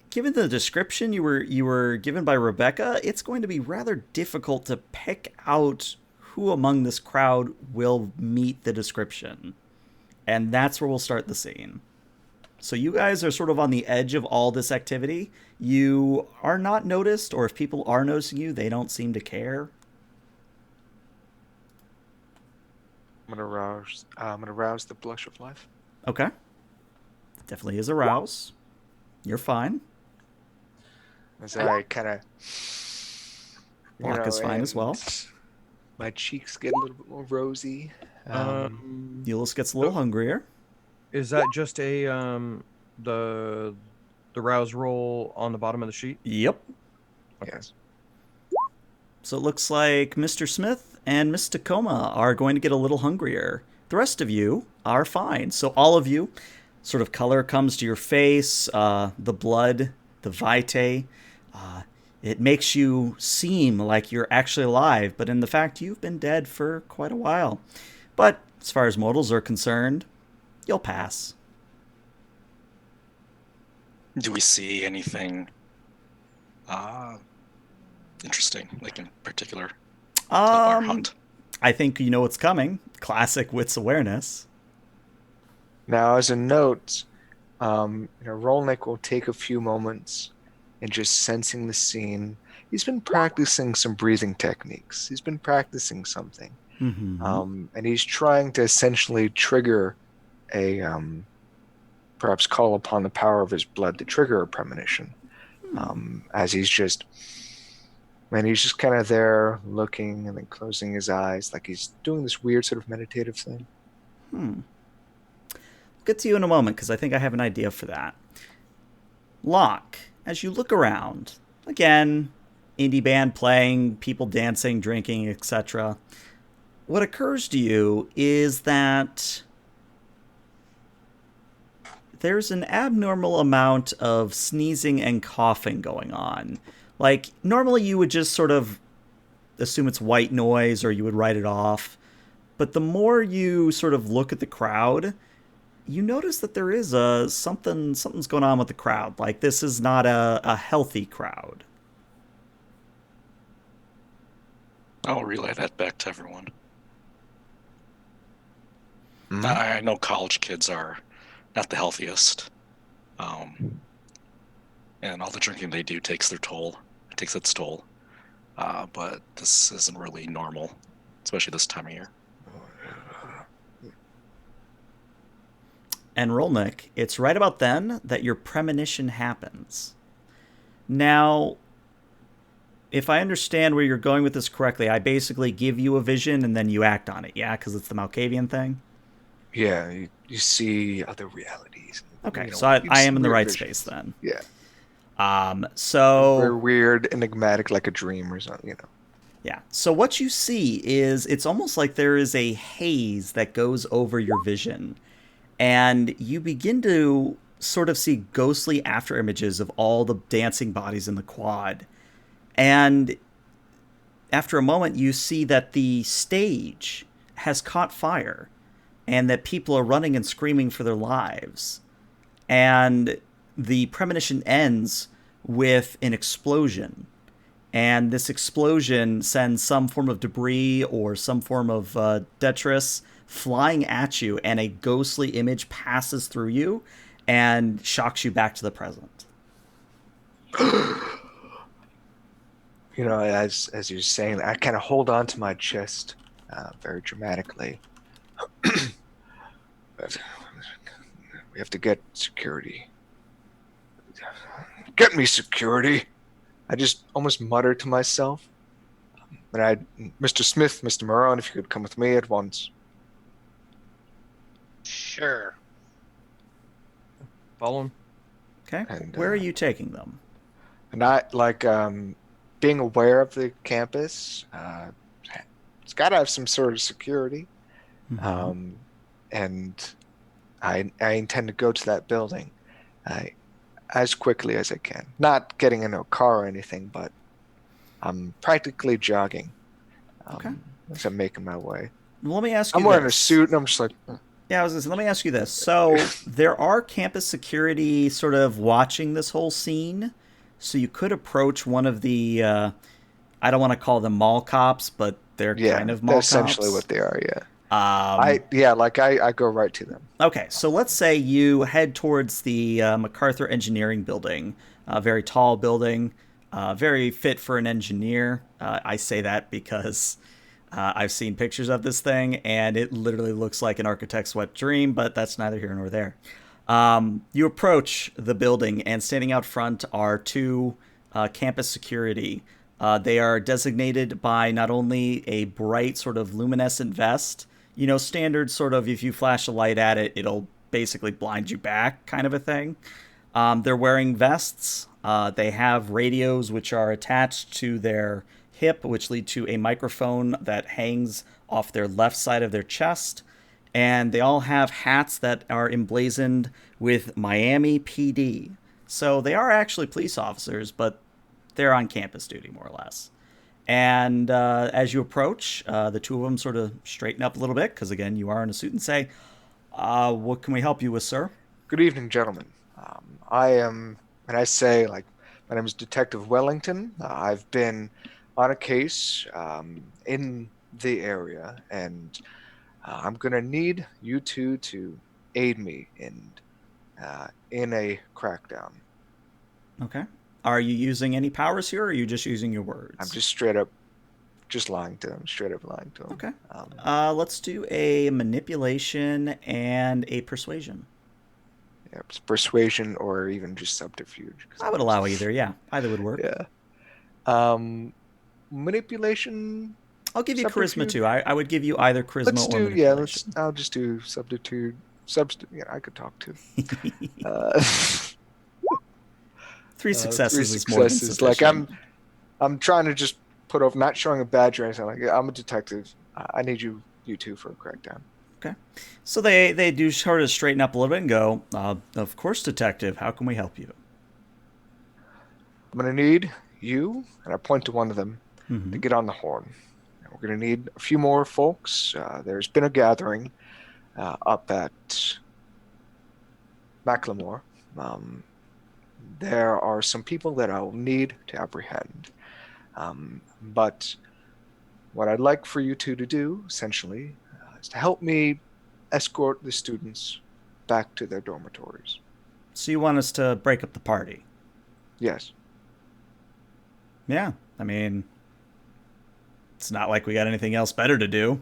given the description you were given by Rebecca, it's going to be rather difficult to pick out who among this crowd will meet the description. And that's where we'll start the scene. So you guys are sort of on the edge of all this activity. You are not noticed, or if people are noticing you, they don't seem to care. I'm gonna rouse the blush of life. Okay. Definitely is a rouse. You're fine. As I kind of... Block is fine as well. My cheeks get a little bit more rosy. Euless gets a little hungrier. Is that just a the rouse roll on the bottom of the sheet? Yep. Okay. Yes. So it looks like Mr. Smith and Miss Tacoma are going to get a little hungrier. The rest of you are fine. So all of you, sort of color comes to your face, the blood, the vitae. It makes you seem like you're actually alive, but in the fact you've been dead for quite a while. But as far as mortals are concerned, you'll pass. Do we see anything interesting, like in particular, of our hunt? I think you know what's coming. Classic Wits awareness. Now, as a note, Rolnick will take a few moments and just sensing the scene. He's been practicing some breathing techniques. He's been practicing something. Mm-hmm. And he's trying to essentially trigger a, perhaps call upon the power of his blood to trigger a premonition. As he's just kind of there looking and then closing his eyes, like he's doing this weird sort of meditative thing. I'll get to you in a moment, because I think I have an idea for that. Locke, as you look around, again, indie band playing, people dancing, drinking, etc., what occurs to you is that there's an abnormal amount of sneezing and coughing going on. Like, normally you would just sort of assume it's white noise or you would write it off. But the more you sort of look at the crowd, you notice that there is something's going on with the crowd. Like, this is not a healthy crowd. I'll relay that back to everyone. Mhm. I know college kids are not the healthiest, and all the drinking they do takes its toll. But this isn't really normal, especially this time of year. And Rolnick, it's right about then that your premonition happens. Now, if I understand where you're going with this correctly, I basically give you a vision and then you act on it, yeah? Because it's the Malkavian thing? Yeah, you see other realities. Okay, You know, so I you am see in the weird right visions. space then. Yeah, very So weird, enigmatic, like a dream or something. yeah. So what you see is it's almost like there is a haze that goes over your vision, and you begin to sort of see ghostly after images of all the dancing bodies in the quad. And after a moment, you see that the stage has caught fire and that people are running and screaming for their lives. And the premonition ends with an explosion. And this explosion sends some form of debris or some form of detritus flying at you, and a ghostly image passes through you and shocks you back to the present. As you're saying, I kind of hold on to my chest, very dramatically. We have to get security. Get me security. I just almost mutter to myself. And Mr. Smith, Mr. Moran, if you could come with me at once. Sure. Follow him. Okay? And, Where are you taking them? And I like being aware of the campus. It's got to have some sort of security. Mm-hmm. And I intend to go to that building as quickly as I can. Not getting in a car or anything, but I'm practically jogging Okay. as I'm making my way. Well, let me ask you I'm wearing this. a suit, and I'm just like, Yeah, I was gonna say, let me ask you this. So there are campus security sort of watching this whole scene. So you could approach one of the, I don't want to call them mall cops, but they're yeah, kind of mall that's essentially cops. what they are. Yeah, Um, I go right to them. okay, so let's say you head towards the MacArthur Engineering Building, a very tall building, very fit for an engineer. I say that because I've seen pictures of this thing, and it literally looks like an architect's wet dream, but that's neither here nor there. You approach the building, and standing out front are two campus security. They are designated by not only a bright, sort of luminescent vest, standard sort of if you flash a light at it, it'll basically blind you back kind of a thing. They're wearing vests. They have radios which are attached to their hip, which lead to a microphone that hangs off their left side of their chest. And they all have hats that are emblazoned with Miami PD. So they are actually police officers, but they're on campus duty, more or less. And as you approach, the two of them sort of straighten up a little bit, because again, you are in a suit, and say, what can we help you with, sir? Good evening, gentlemen. I am, and I say, like, my name is Detective Wellington. I've been on a case in the area, and I'm gonna need you two to aid me in a crackdown. Okay. Are you using any powers here, or are you just using your words? I'm just straight up, just lying to them. Straight up lying to them. Okay. Let's do a manipulation and a persuasion. Yeah, it's persuasion or even just subterfuge. I would allow either. Yeah, either would work. Yeah. Manipulation. I'll give you charisma Subterfuge? too. I would give you either charisma Let's or do. Yeah. manipulation. I'll just do subterfuge. Yeah, I could talk too. 3 successes Three is more than successes. Like sufficient. I'm trying to just put off, not showing a badge or anything. Like, I'm a detective. I need you two for a crackdown. Okay. So they do sort of straighten up a little bit and go, of course, detective, how can we help you? I'm gonna need you, and I point to one of them, Mm-hmm. to get on the horn. And we're gonna need a few more folks. There's been a gathering up at Macklemore. There are some people that I'll need to apprehend. But what I'd like for you two to do, essentially, is to help me escort the students back to their dormitories. So you want us to break up the party? Yes. Yeah. I mean, it's not like we got anything else better to do.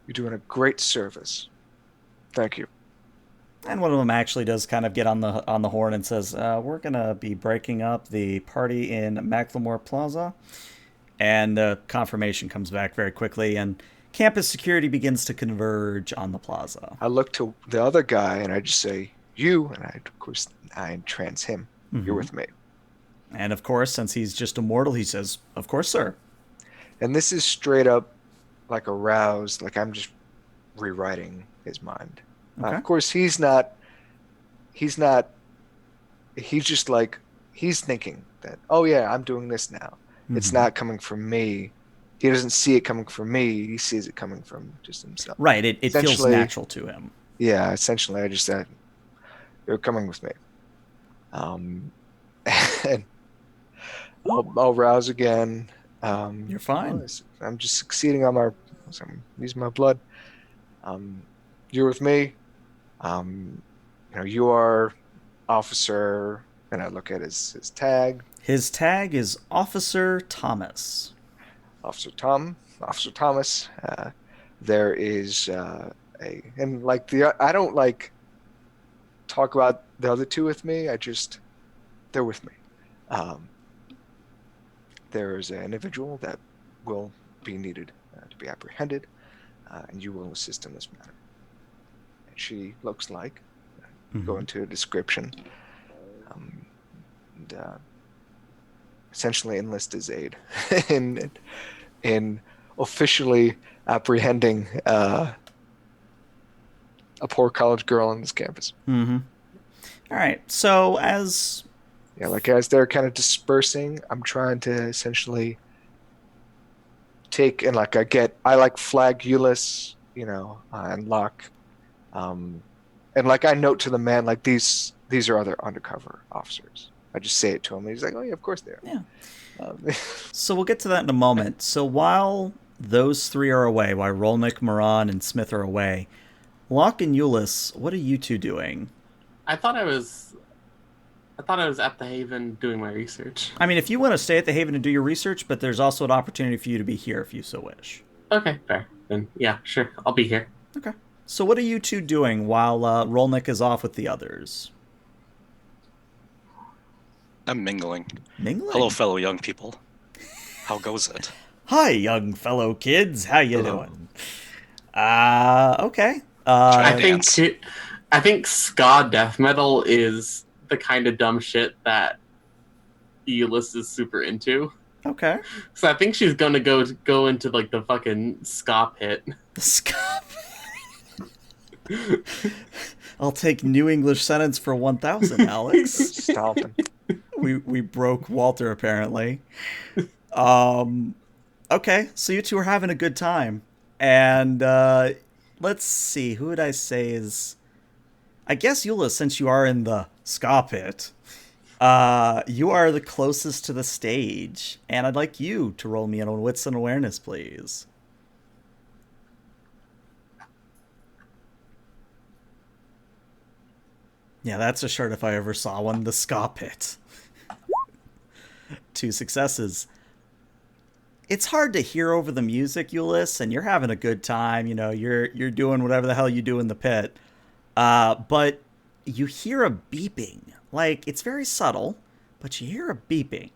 You're doing a great service. Thank you. And one of them actually does kind of get on the horn and says, we're going to be breaking up the party in Macklemore Plaza. And confirmation comes back very quickly, and campus security begins to converge on the plaza. I look to the other guy, and I just say, you, and of course, I trans him. Mm-hmm. You're with me. And of course, since he's just a mortal, he says, of course, sir. And this is straight up like aroused, like I'm just rewriting his mind. Okay. Of course, he's just like, he's thinking that, oh yeah, I'm doing this now. Mm-hmm. It's not coming from me. He doesn't see it coming from me. He sees it coming from just himself. Right. It feels natural to him. Yeah. Essentially, I just said, you're coming with me. And I'll rouse again. You're fine. I'm just succeeding on I'm using my blood. You're with me. You are Officer, and I look at his tag. His tag is Officer Thomas. Officer Thomas. There is I don't like talk about the other two with me. They're with me. There is an individual that will be needed to be apprehended, and you will assist in this matter. And she looks like, go into a description, and essentially enlist his aid in officially apprehending a poor college girl on this campus. Mm-hmm. All right. So as they're kind of dispersing, I'm trying to essentially take and I flag Euless, and lock, and I note to the man these are other undercover officers. I just say it to him. And he's like, oh yeah, of course they are. Yeah. So we'll get to that in a moment. So while those three are away, while Rolnick, Moran, and Smith are away, Locke and Euless, what are you two doing? I thought I was at the Haven doing my research. I mean, if you want to stay at the Haven and do your research, but there's also an opportunity for you to be here if you so wish. Okay, fair. Then yeah, sure, I'll be here. Okay. So what are you two doing while Rolnick is off with the others? I'm mingling. Mingling? Hello, fellow young people. How goes it? Hi, young fellow kids. How you doing? Okay. I think ska death metal is the kind of dumb shit that Euless is super into. Okay. So I think she's gonna go into the fucking ska pit. The ska pit. I'll take New English sentence for 1,000, Alex. Stomping. We broke Walter apparently. Okay, so you two are having a good time, and let's see, who would I say is? I guess Euless, since you are in the ska pit, you are the closest to the stage, and I'd like you to roll me on wits and awareness, please. Yeah, that's a shirt if I ever saw one. The ska pit. 2 successes. It's hard to hear over the music, Euless, and you're having a good time. You're doing whatever the hell you do in the pit. But you hear a beeping. It's very subtle, but you hear a beeping.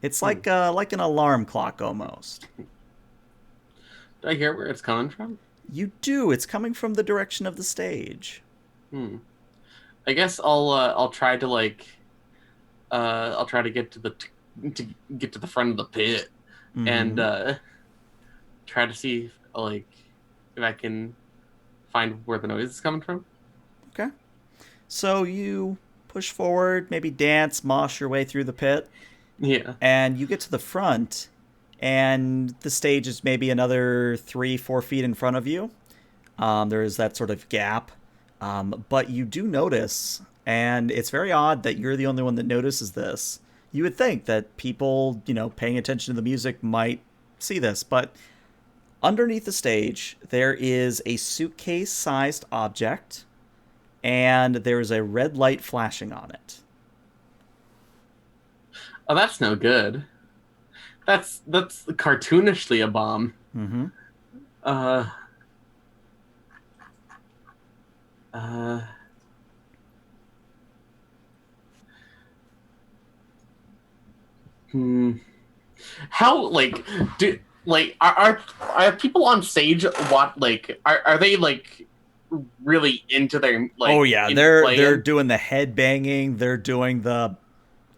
It's like an alarm clock almost. Do I hear where it's coming from? You do. It's coming from the direction of the stage. I guess I'll try to I'll try to get to the front of the pit, and try to see if I can find where the noise is coming from. Okay. So you push forward, maybe dance, mosh your way through the pit. Yeah. And you get to the front, and the stage is maybe another 3-4 feet in front of you. There is that sort of gap. But you do notice, and it's very odd that you're the only one that notices this. You would think that people, paying attention to the music might see this, but underneath the stage, there is a suitcase-sized object, and there is a red light flashing on it. Oh, that's no good. That's cartoonishly a bomb. Mm-hmm. How are people on stage are they like really into their like? Oh yeah, into they're playing? doing the head banging. They're doing the,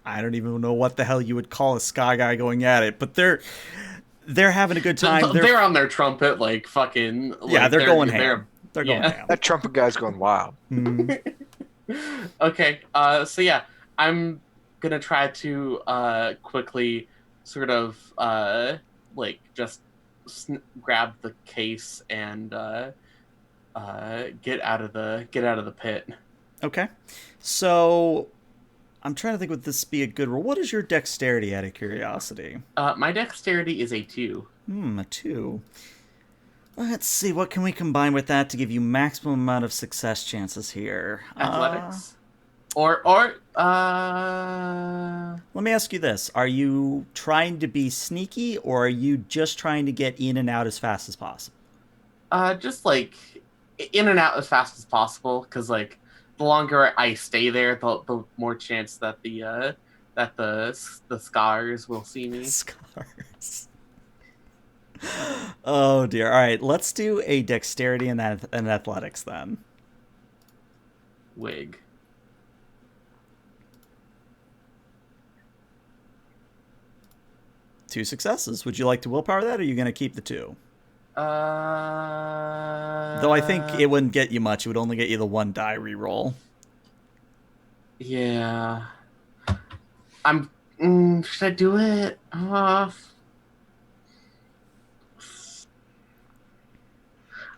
I don't even know what the hell you would call a ska guy going at it, but they're having a good time. They're on their trumpet like fucking. Like, yeah, they're going ham. They're going ham. That trumpet guy's going wild. Okay, so yeah, I'm gonna try to quickly sort of like just grab the case and get out of the pit. Okay, so I'm trying to think, would this be a good roll? What is your dexterity, out of curiosity? My dexterity is a 2. A 2. Let's see, what can we combine with that to give you maximum amount of success chances here? Athletics? Let me ask you this. Are you trying to be sneaky, or are you just trying to get in and out as fast as possible? Just like in and out as fast as possible, because like the longer I stay there, the more chance that the scars will see me. Scars. Oh dear. All right, let's do a dexterity and athletics then. Wig. Two successes. Would you like to willpower that, or are you going to keep the 2? Though I think it wouldn't get you much. It would only get you the 1 die reroll. Yeah. Should I do it? I'm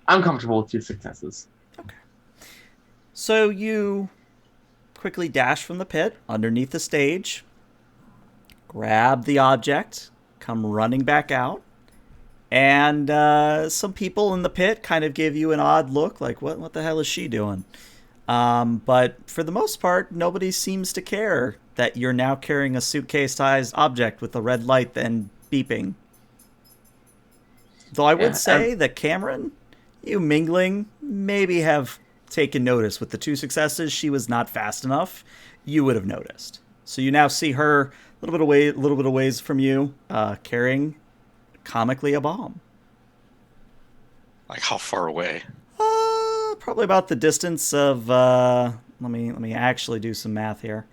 comfortable with 2 successes. Okay. So you quickly dash from the pit underneath the stage, grab the object, come running back out, and some people in the pit kind of give you an odd look, like, what the hell is she doing? But for the most part, nobody seems to care that you're now carrying a suitcase-sized object with a red light then beeping. Though I would say that Cameron, you mingling, maybe have taken notice. With the 2 successes, she was not fast enough. You would have noticed. So you now see her a little bit of ways from you, carrying comically a bomb. Like how far away? Probably about the distance of let me actually do some math here.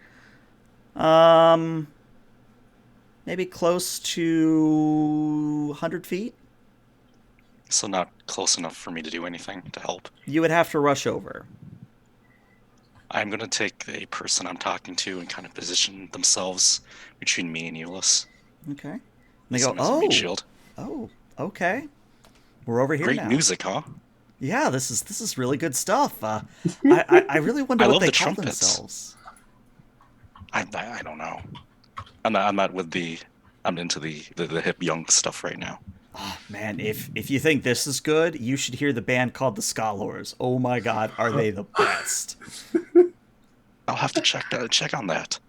Maybe close to 100 feet. So not close enough for me to do anything to help. You would have to rush over. I'm going to take the person I'm talking to and kind of position themselves between me and Euless. Okay. And they go, oh, shield. Oh, okay. We're over here Great now. music, huh? Yeah, this is really good stuff. I really wonder what they call themselves. I don't know. I'm into the hip young stuff right now. Oh, man, if you think this is good, you should hear the band called the Scholars. Oh my God, are they the best? I'll have to check on that.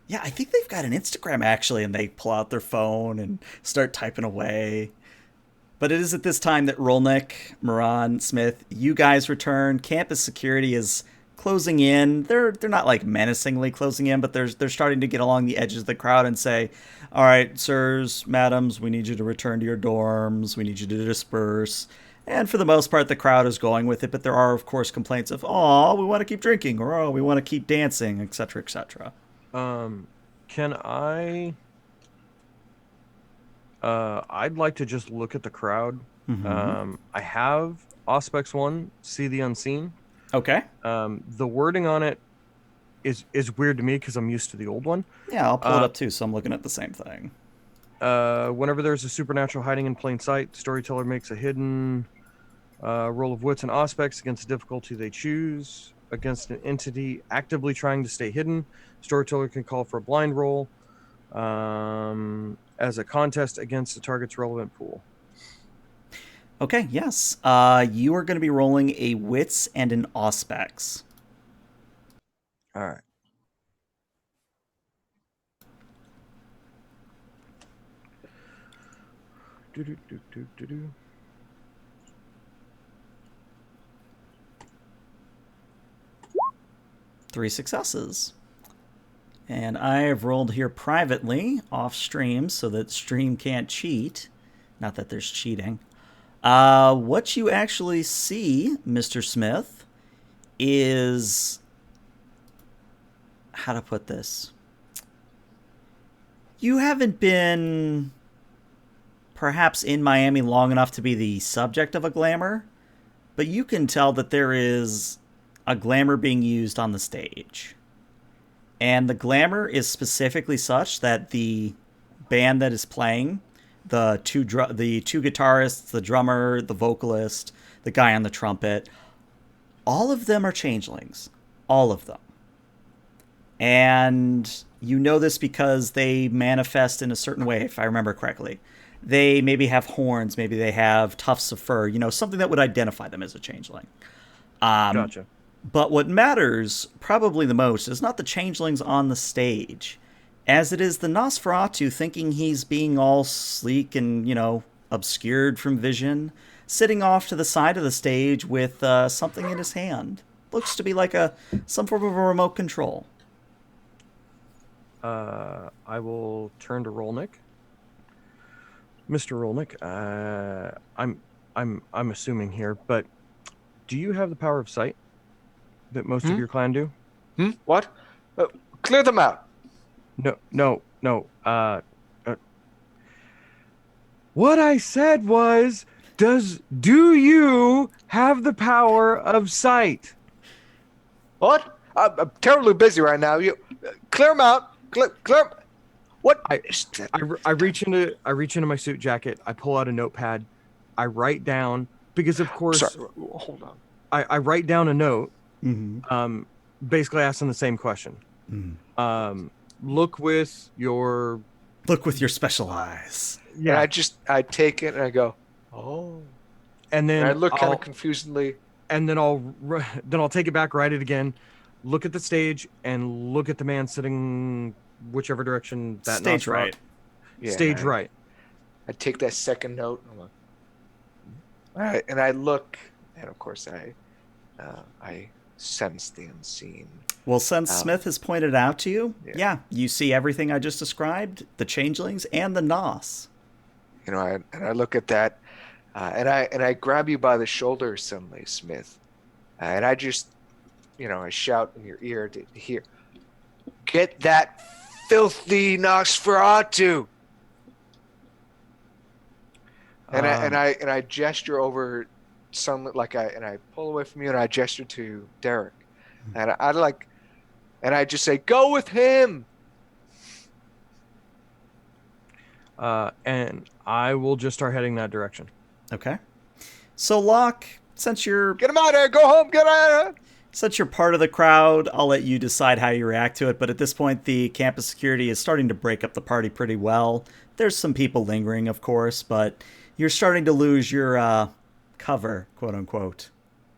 Yeah, I think they've got an Instagram actually, and they pull out their phone and start typing away. But it is at this time that Rolnick, Moran, Smith, you guys return. Campus security is closing in. They're not like menacingly closing in, but they're starting to get along the edges of the crowd and say, all right, sirs, madams, we need you to return to your dorms. We need you to disperse. And for the most part, the crowd is going with it, but there are, of course, complaints of, oh, we want to keep drinking, or oh, we want to keep dancing, etc., etc. Can I... I'd like to just look at the crowd. Mm-hmm. I have Auspex 1, See the Unseen. Okay. The wording on it is weird to me because I'm used to the old one. Yeah, I'll pull it up too, so I'm looking at the same thing. Whenever there's a supernatural hiding in plain sight, storyteller makes a hidden roll of wits and Auspex against the difficulty they choose. Against an entity actively trying to stay hidden, storyteller can call for a blind roll. as a contest against the target's relevant pool. Okay, yes. You are going to be rolling a wits and an auspex. All right. Do. 3 successes. And I have rolled here privately off stream so that stream can't cheat. Not that there's cheating. What you actually see, Mr. Smith, is... how to put this? You haven't been perhaps in Miami long enough to be the subject of a glamour, but you can tell that there is a glamour being used on the stage. And the glamour is specifically such that the band that is playing, the two guitarists, the drummer, the vocalist, the guy on the trumpet, all of them are changelings. All of them. And you know this because they manifest in a certain way, if I remember correctly. They maybe have horns, maybe they have tufts of fur, something that would identify them as a changeling. Gotcha. But what matters probably the most is not the changelings on the stage, as it is the Nosferatu thinking he's being all sleek and, obscured from vision, sitting off to the side of the stage with something in his hand. Looks to be like some form of a remote control. I will turn to Rolnick. Mr. Rolnick, I'm assuming here, but do you have the power of sight that most of your clan do? What? Clear them out. No. What I said was, do you have the power of sight? What? I'm terribly busy right now. You clear them out. Clear. What? I reach into my suit jacket. I pull out a notepad. I write down, because of course. Sorry, hold on. I write down a note. Mm-hmm. Basically asking the same question. Mm-hmm. Look with your special eyes. Yeah. And I take it and I go, oh. And then I look kind of confusedly. And then I'll take it back, write it again, look at the stage, and look at the man sitting whichever direction that stage right. Yeah, stage right. I take that second note and I'm like, all right, and I look, and of course I sense the unseen. Well, since Smith has pointed out to you, you see everything I just described, the changelings and the Nos. And I look at that, and I grab you by the shoulder suddenly, Smith, and I just, I shout in your ear to hear, get that filthy Nosferatu. And I gesture over some, and I pull away from you and I gesture to Derek, and I just say, go with him. And I will just start heading that direction. Okay. So Locke, since you're get him out of there, go home, get out of there. Since you're part of the crowd, I'll let you decide how you react to it. But at this point, the campus security is starting to break up the party pretty well. There's some people lingering, of course, but you're starting to lose your cover, quote unquote,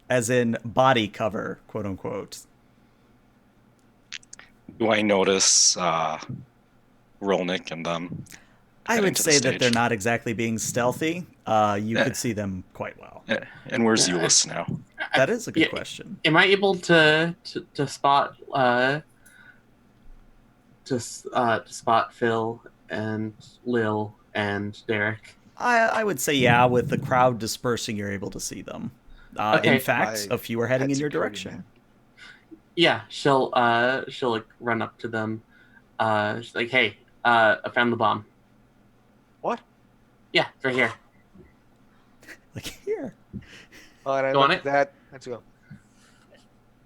as in body cover, quote unquote. Do I notice Rolnick and them? I would say that they're not exactly being stealthy. You could see them quite well. And where's Euless now? That is a good question. Am I able to spot spot Phil and Lil and Derek? I would say with the crowd dispersing, you're able to see them. Okay. In fact, a few are heading in your direction. Man. Yeah, she'll run up to them. She's like, hey, I found the bomb. What? Yeah, it's right here. Like here. Oh, and I Go look on at that. Let's go.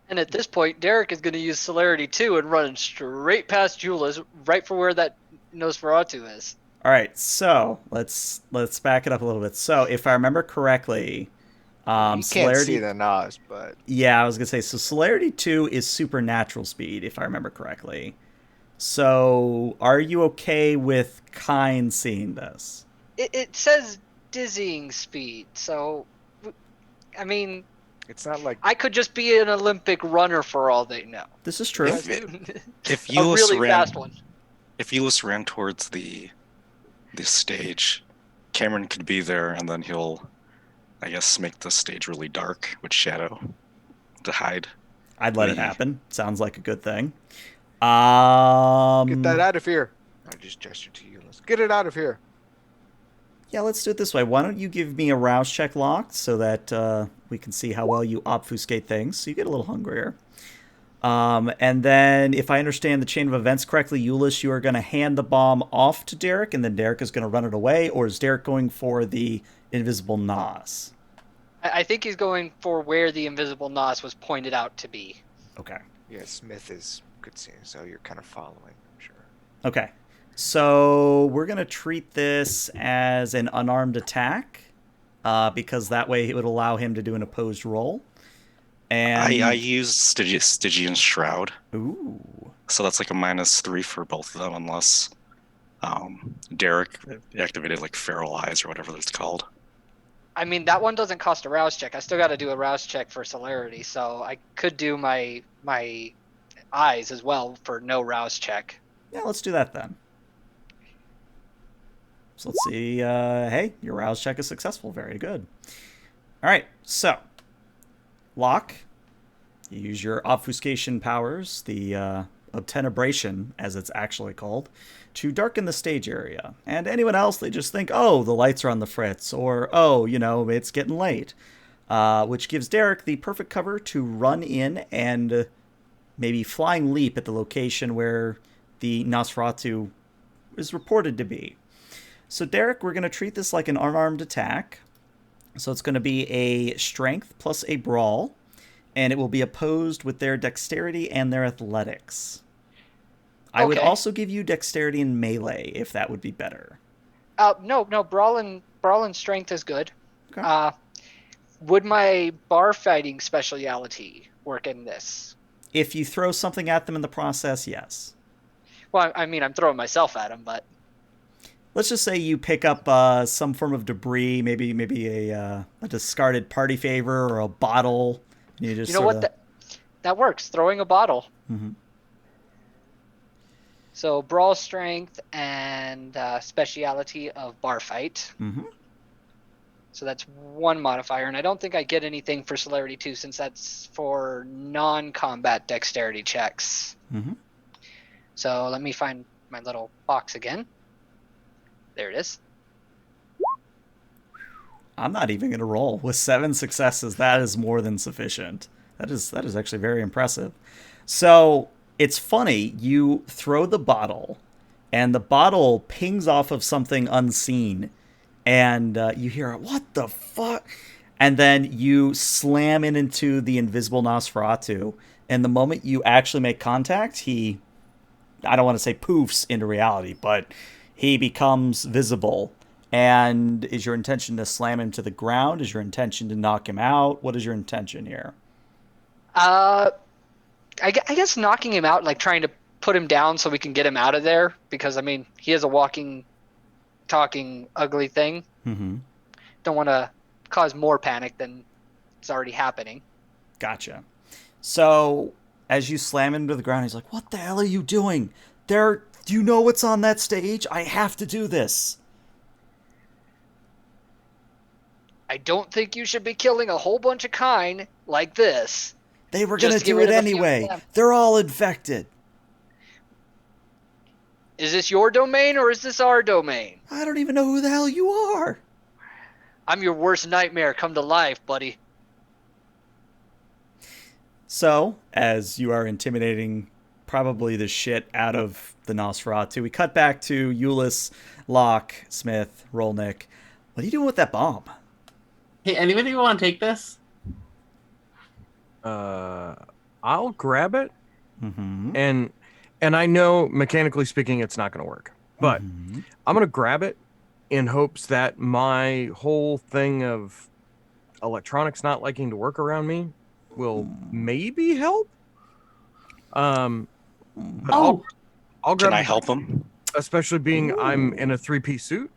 And at this point, Derek is going to use Celerity 2 and run straight past Jula's, right for where that Nosferatu is. All right, so let's back it up a little bit. So if I remember correctly, You can't Celerity, see the Nas, but yeah, I was gonna say so. Celerity 2 is supernatural speed, if I remember correctly. So, are you okay with Kine seeing this? It says dizzying speed, so I mean, It's not like I could just be an Olympic runner for all they know. This is true. If A Euless really ran, fast one. if Euless ran towards the stage, Cameron could be there, and then he'll, I guess, make the stage really dark with shadow to hide. I'd let it We- happen. Sounds like a good thing. get that out of here. I just gestured to you. Let's get it out of here. Yeah, let's do it this way. Why don't you give me a rouse check locked so that we can see how well you obfuscate things, so you get a little hungrier. And then, if I understand the chain of events correctly, Euless, you are going to hand the bomb off to Derek, and then Derek is going to run it away, or is Derek going for the invisible Nos? I think he's going for where the invisible Nos was pointed out to be. Okay. Yeah, Smith is good seeing, so you're kind of following, I'm sure. Okay. So we're going to treat this as an unarmed attack, because that way it would allow him to do an opposed roll. And I used Stygian Shroud, ooh, so that's like a -3 for both of them, unless Derek activated like Feral Eyes or whatever that's called. I mean, that one doesn't cost a rouse check. I still got to do a rouse check for celerity, so I could do my eyes as well for no rouse check. yeah, let's do that then. So let's see. Hey, your rouse check is successful. Very good. All right, so Locke, you use your obfuscation powers, the obtenebration, as it's actually called, to darken the stage area. And anyone else, they just think, oh, the lights are on the fritz, or, oh, it's getting late. Which gives Derek the perfect cover to run in and maybe flying leap at the location where the Nosferatu is reported to be. So, Derek, we're going to treat this like an unarmed attack. So it's going to be a strength plus a brawl, and it will be opposed with their dexterity and their athletics. I would Okay. also give you dexterity and melee if that would be better. No, brawl and strength is good. Okay. Would my bar fighting speciality work in this? If you throw something at them in the process, yes. Well, I mean, I'm throwing myself at him, but Let's just say you pick up some form of debris, maybe a discarded party favor or a bottle. And you just you know what? That works. Throwing a bottle. Mm-hmm. So brawl strength and speciality of bar fight. Mm-hmm. So that's one modifier, and I don't think I get anything for celerity 2 since that's for non-combat dexterity checks. Mm-hmm. So let me find my little box again. There it is. I'm not even going to roll. With 7 successes, that is more than sufficient. That is actually very impressive. So it's funny. You throw the bottle, and the bottle pings off of something unseen, and you hear, "What the fuck?" And then you slam it into the invisible Nosferatu. And the moment you actually make contact, I don't want to say poofs into reality, but he becomes visible. And is your intention to slam him to the ground? Is your intention to knock him out? What is your intention here? I guess knocking him out, like trying to put him down so we can get him out of there, because I mean he is a walking, talking, ugly thing. Mm-hmm. Don't want to cause more panic than it's already happening. Gotcha. So as you slam him to the ground, he's like, "What the hell are you doing? Do you know what's on that stage? I have to do this." I don't think you should be killing a whole bunch of kine like this. They were Just going to to get do rid it of a few of anyway. them. They're all infected. Is this your domain or is this our domain? I don't even know who the hell you are. I'm your worst nightmare come to life, buddy. So, as you are intimidating probably the shit out of the Nosferatu, we cut back to Euless, Locke, Smith, Rolnick. What are you doing with that bomb? Hey, anybody want to take this? I'll grab it, Mm-hmm. and I know mechanically speaking it's not going to work, but Mm-hmm. I'm going to grab it in hopes that my whole thing of electronics not liking to work around me will maybe help. But Oh, I'll grab Can I the help bike, him? especially being I'm Ooh. in a 3-piece suit.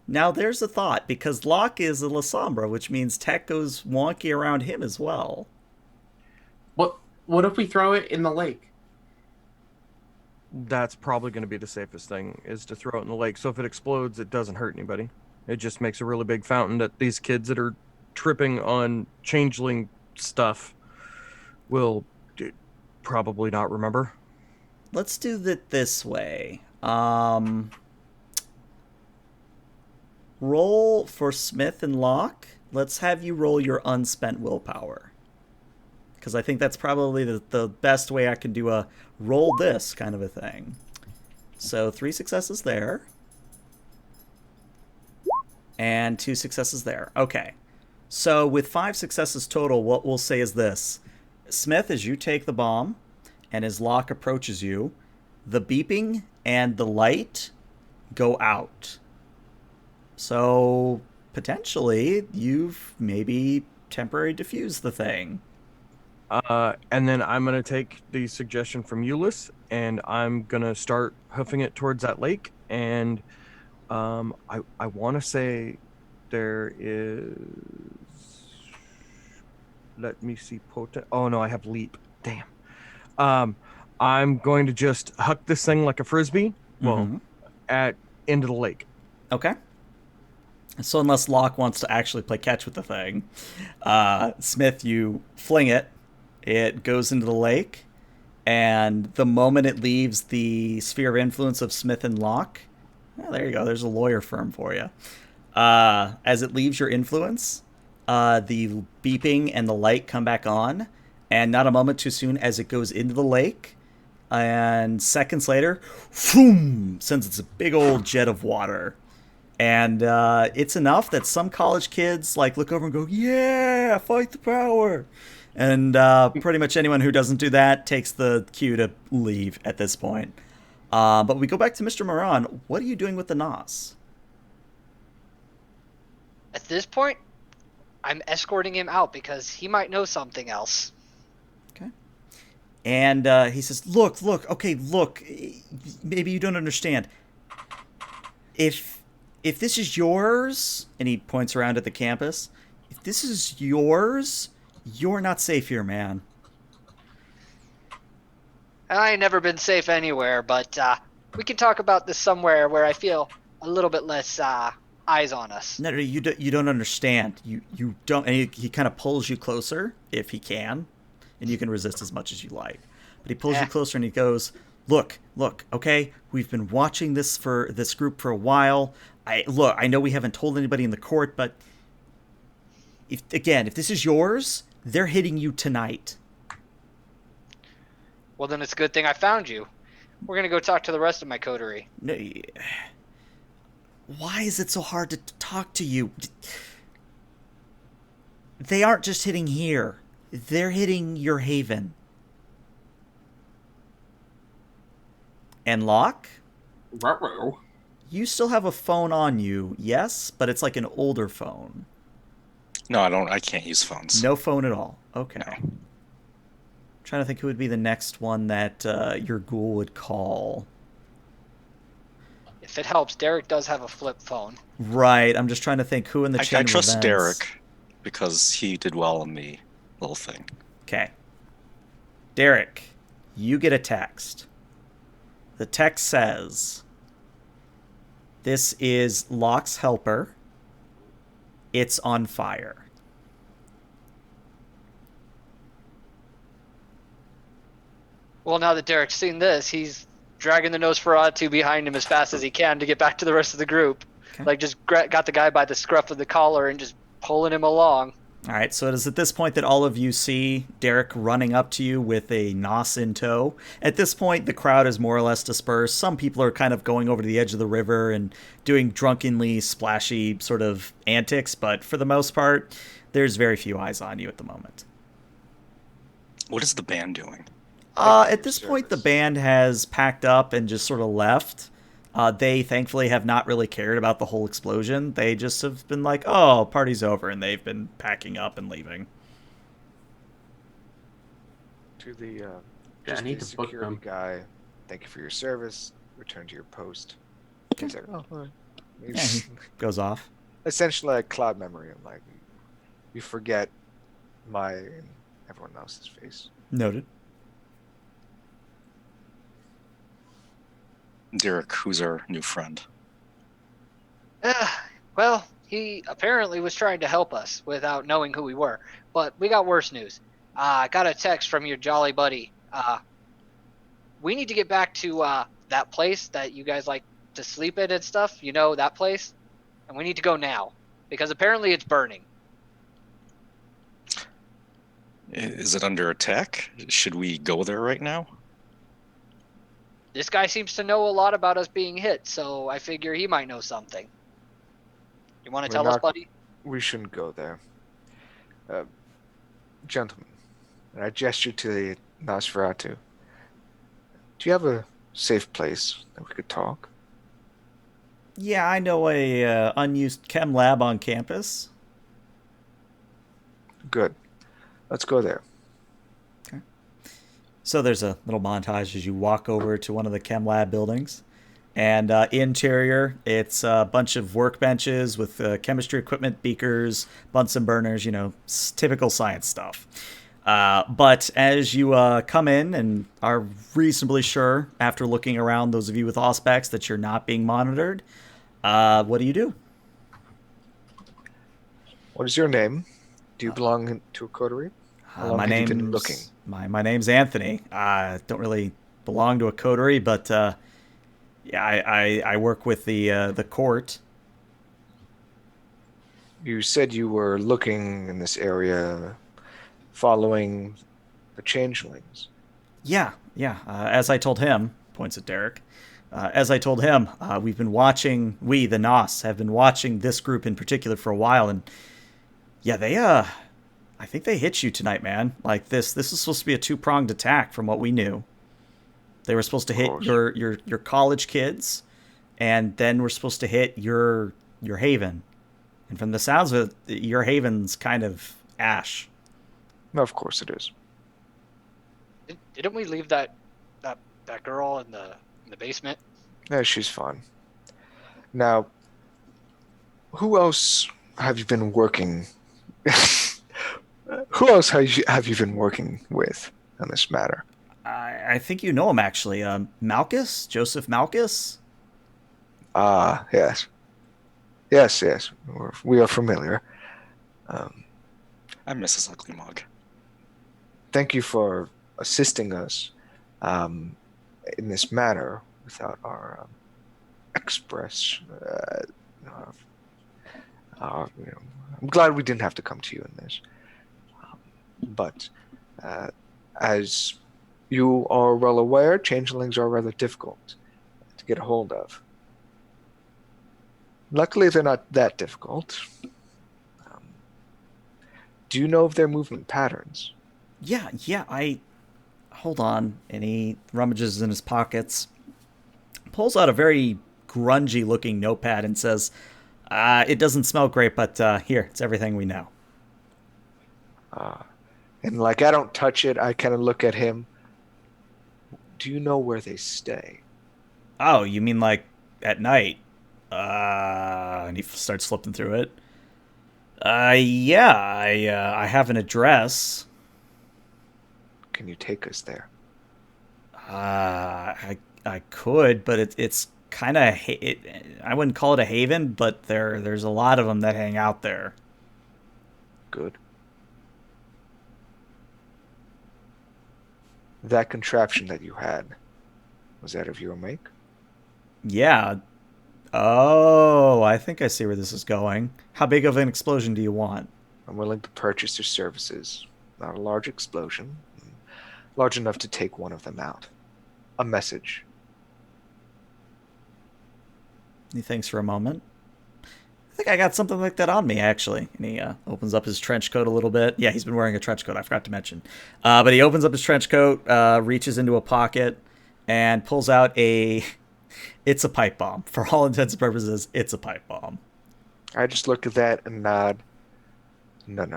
Now there's a thought, because Locke is a La Sombra, which means tech goes wonky around him as well. What if we throw it in the lake? That's probably going to be the safest thing, is to throw it in the lake. So if it explodes, it doesn't hurt anybody. It just makes a really big fountain that these kids that are tripping on Changeling stuff will probably not remember. Let's do it this way. Roll for Smith and Locke. Let's have you roll your unspent willpower. Because I think that's probably the best way I can do a roll this kind of a thing. So 3 successes there. And 2 successes there. Okay. So with 5 successes total, what we'll say is this. Smith, as you take the bomb, and as Locke approaches you, the beeping and the light go out. So potentially you've maybe temporarily diffused the thing. And then I'm going to take the suggestion from Euless, and I'm going to start hoofing it towards that lake. And I want to say there is... Let me see. Oh, no, I have leap. Damn. I'm going to just huck this thing like a frisbee. Well, into the lake. Okay. So unless Locke wants to actually play catch with the thing, Smith, you fling it. It goes into the lake, and the moment it leaves the sphere of influence of Smith and Locke, there you go. There's a lawyer firm for you. As it leaves your influence, the beeping and the light come back on, and not a moment too soon as it goes into the lake, and seconds later, boom, sends it's a big old jet of water. And it's enough that some college kids look over and go, yeah, fight the power. And pretty much anyone who doesn't do that takes the cue to leave at this point. But we go back to Mr. Moran. What are you doing with the NOS? At this point, I'm escorting him out because he might know something else. Okay. And he says, look, maybe you don't understand. If this is yours, and he points around at the campus, if this is yours, you're not safe here, man. I ain't never been safe anywhere, but we can talk about this somewhere where I feel a little bit less eyes on us. No, you don't understand. You don't. And he kind of pulls you closer if he can, and you can resist as much as you like. But he pulls you closer and he goes, look, okay, we've been watching this group for a while. I know we haven't told anybody in the court, but if this is yours, they're hitting you tonight. Well, then it's a good thing I found you. We're going to go talk to the rest of my coterie. No, why is it so hard to talk to you? They aren't just hitting here. They're hitting your haven. And Locke? Ruh-roh. You still have a phone on you, yes? But it's like an older phone. No, I don't. I can't use phones. No phone at all. Okay. No. Trying to think who would be the next one that your ghoul would call. If it helps, Derek does have a flip phone. Right. I'm just trying to think who in the chain I of trust events. Derek because he did well in the little thing. Okay. Derek, you get a text. The text says, this is Locke's helper. It's on fire. Well, now that Derek's seen this, he's dragging the Nosferatu behind him as fast as he can to get back to the rest of the group. Okay. Just got the guy by the scruff of the collar and just pulling him along. All right, so it is at this point that all of you see Derek running up to you with a Nos in tow. At this point, the crowd is more or less dispersed. Some people are kind of going over to the edge of the river and doing drunkenly splashy sort of antics, but for the most part, there's very few eyes on you at the moment. What is the band doing? At this point, the band has packed up and just sort of left. They thankfully have not really cared about the whole explosion. They just have been like, oh, party's over, and they've been packing up and leaving. To the I need to book security them. guy, Thank you for your service. Return to your post. He's like, oh, all right. Yeah, he goes off. Essentially like cloud memory. I'm like, you forget my and everyone else's face. Noted. Derek, who's our new friend? Well, he apparently was trying to help us without knowing who we were. But we got worse news. I got a text from your jolly buddy. We need to get back to that place that you guys like to sleep in and stuff. You know, that place? And we need to go now. Because apparently it's burning. Is it under attack? Should we go there right now? This guy seems to know a lot about us being hit, so I figure he might know something. You want to tell us, buddy? We shouldn't go there. Gentlemen, and I gesture to the Nosferatu. Do you have a safe place that we could talk? Yeah, I know a unused chem lab on campus. Good. Let's go there. Okay. So there's a little montage as you walk over to one of the chem lab buildings. And interior, it's a bunch of workbenches with chemistry equipment, beakers, Bunsen burners, you know, typical science stuff. But as you come in and are reasonably sure, after looking around, those of you with auspex, that you're not being monitored, what do? What is your name? Do you belong to a coterie? How long have you been looking? My name's Anthony. I don't really belong to a coterie, but yeah, I work with the court. You said you were looking in this area, following the changelings. Yeah. As I told him, points at Derek. As I told him, we've been watching. We, the Nos, have been watching this group in particular for a while, and yeah, they I think they hit you tonight, man. Like this is supposed to be a two-pronged attack from what we knew. They were supposed to hit your college kids, and then we're supposed to hit your haven. And from the sounds of it, your haven's kind of ash. Of course it is. Didn't we leave that girl in the basement? Yeah, she's fine. Now, who else have you been working? Who else have you been working with on this matter? I think you know him, actually. Malchus? Joseph Malchus? Yes. Yes. We are familiar. I'm Mrs. Ugly Mug. Thank you for assisting us in this matter without our express. I'm glad we didn't have to come to you in this. But as you are well aware, changelings are rather difficult to get a hold of. Luckily, they're not that difficult. Do you know of their movement patterns? Yeah, hold on. And he rummages in his pockets, pulls out a very grungy looking notepad and says, it doesn't smell great, but here, it's everything we know. And like, I don't touch it. I kind of look at him. Do you know where they stay? Oh, you mean like at night? And he starts flipping through it. Yeah, I have an address. Can you take us there? I could, but it's kind of I wouldn't call it a haven, but there's a lot of them that hang out there. Good. That contraption that you had, was that of your make? Yeah. Oh, I think I see where this is going. How big of an explosion do you want? I'm willing to purchase your services. Not a large explosion. Large enough to take one of them out. A message. He thinks for a moment. I think I got something like that on me, actually. And he opens up his trench coat a little bit. Yeah, he's been wearing a trench coat, I forgot to mention. But he opens up his trench coat, reaches into a pocket, and pulls out it's a pipe bomb. For all intents and purposes, it's a pipe bomb. I just look at that and nod. No.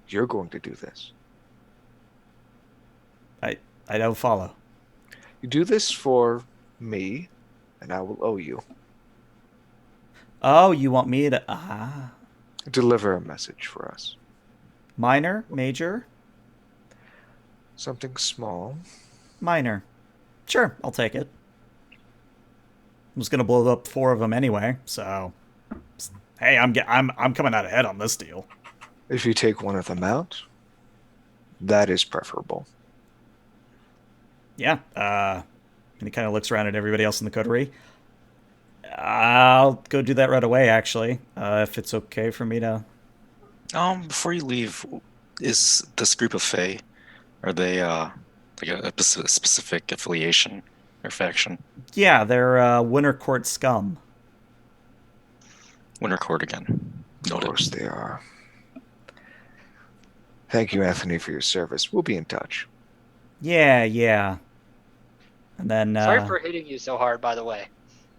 You're going to do this. I don't follow. You do this for me, and I will owe you. Oh, you want me to... Deliver a message for us. Minor? Major? Something small. Minor. Sure, I'll take it. I was gonna blow up 4 of them anyway, so... Hey, I'm coming out ahead on this deal. If you take one of them out, that is preferable. Yeah, and he kind of looks around at everybody else in the coterie. I'll go do that right away, actually, if it's okay for me to... Before you leave, is this group of Fae, are they like a specific affiliation or faction? Yeah, they're Winter Court scum. Winter Court again. Of Noted. course they are. Thank you, Anthony, for your service. We'll be in touch. Yeah. And then... Sorry for hitting you so hard, by the way.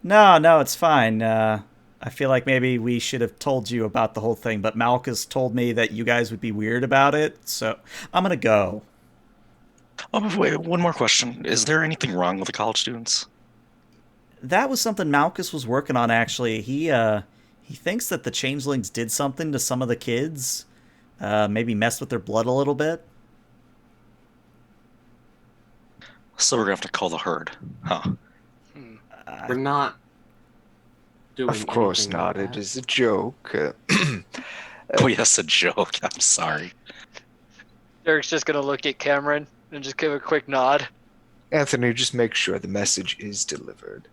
No, it's fine. I feel like maybe we should have told you about the whole thing, but Malchus told me that you guys would be weird about it, so I'm gonna go. Oh, wait, one more question. Is there anything wrong with the college students? That was something Malchus was working on, actually. He thinks that the changelings did something to some of the kids. Maybe messed with their blood a little bit. So we're gonna have to call the herd, huh? We're not doing Of course anything not. like It that. is a joke. Oh, yes, a joke. I'm sorry. Derek's just gonna look at Cameron and just give a quick nod. Anthony, just make sure the message is delivered.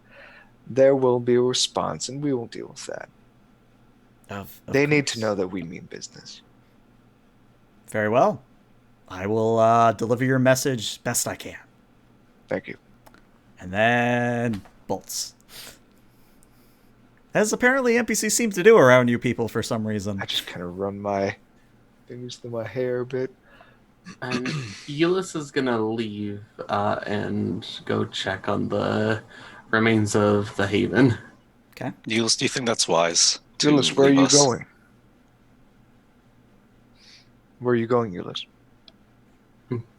There will be a response, and we will deal with that. Of They need course. to know that we mean business. Very well. I will deliver your message best I can. Thank you. And then bolts. As apparently NPC seems to do around you people for some reason. I just kind of run my fingers through my hair a bit. And Euless is gonna leave and go check on the remains of the Haven. Okay. Do you think that's wise? to Ulyss, where are leave you us? going? Where are you going, Ulyss?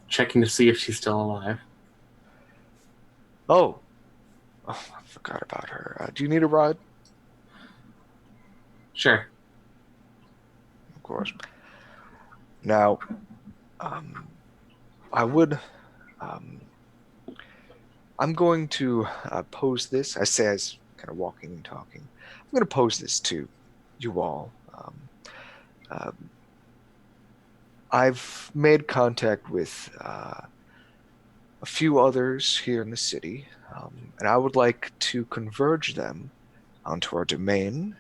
Checking to see if she's still alive. Oh, I forgot about her. Do you need a ride? Sure. Of course. Now, I would. I'm going to pose this. I say as kind of walking and talking. I'm going to pose this to you all. I've made contact with a few others here in the city, and I would like to converge them onto our domain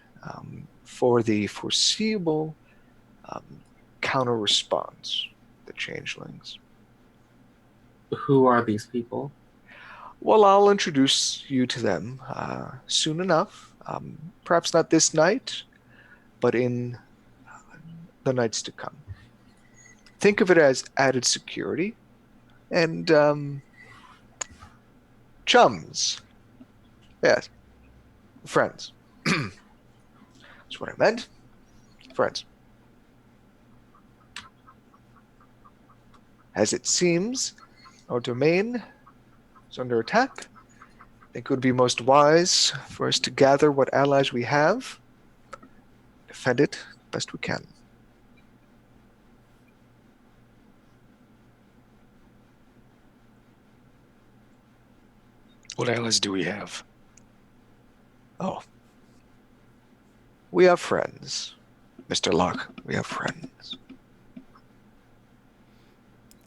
for the foreseeable counter response, the changelings. Who are these people? Well, I'll introduce you to them soon enough. Perhaps not this night, but in the nights to come. Think of it as added security and chums. Yes, friends. That's what I meant. Friends. As it seems, our domain is under attack. I think it would be most wise for us to gather what allies we have, defend it best we can. What allies do we have? Oh. We have friends. Mr. Locke, we have friends.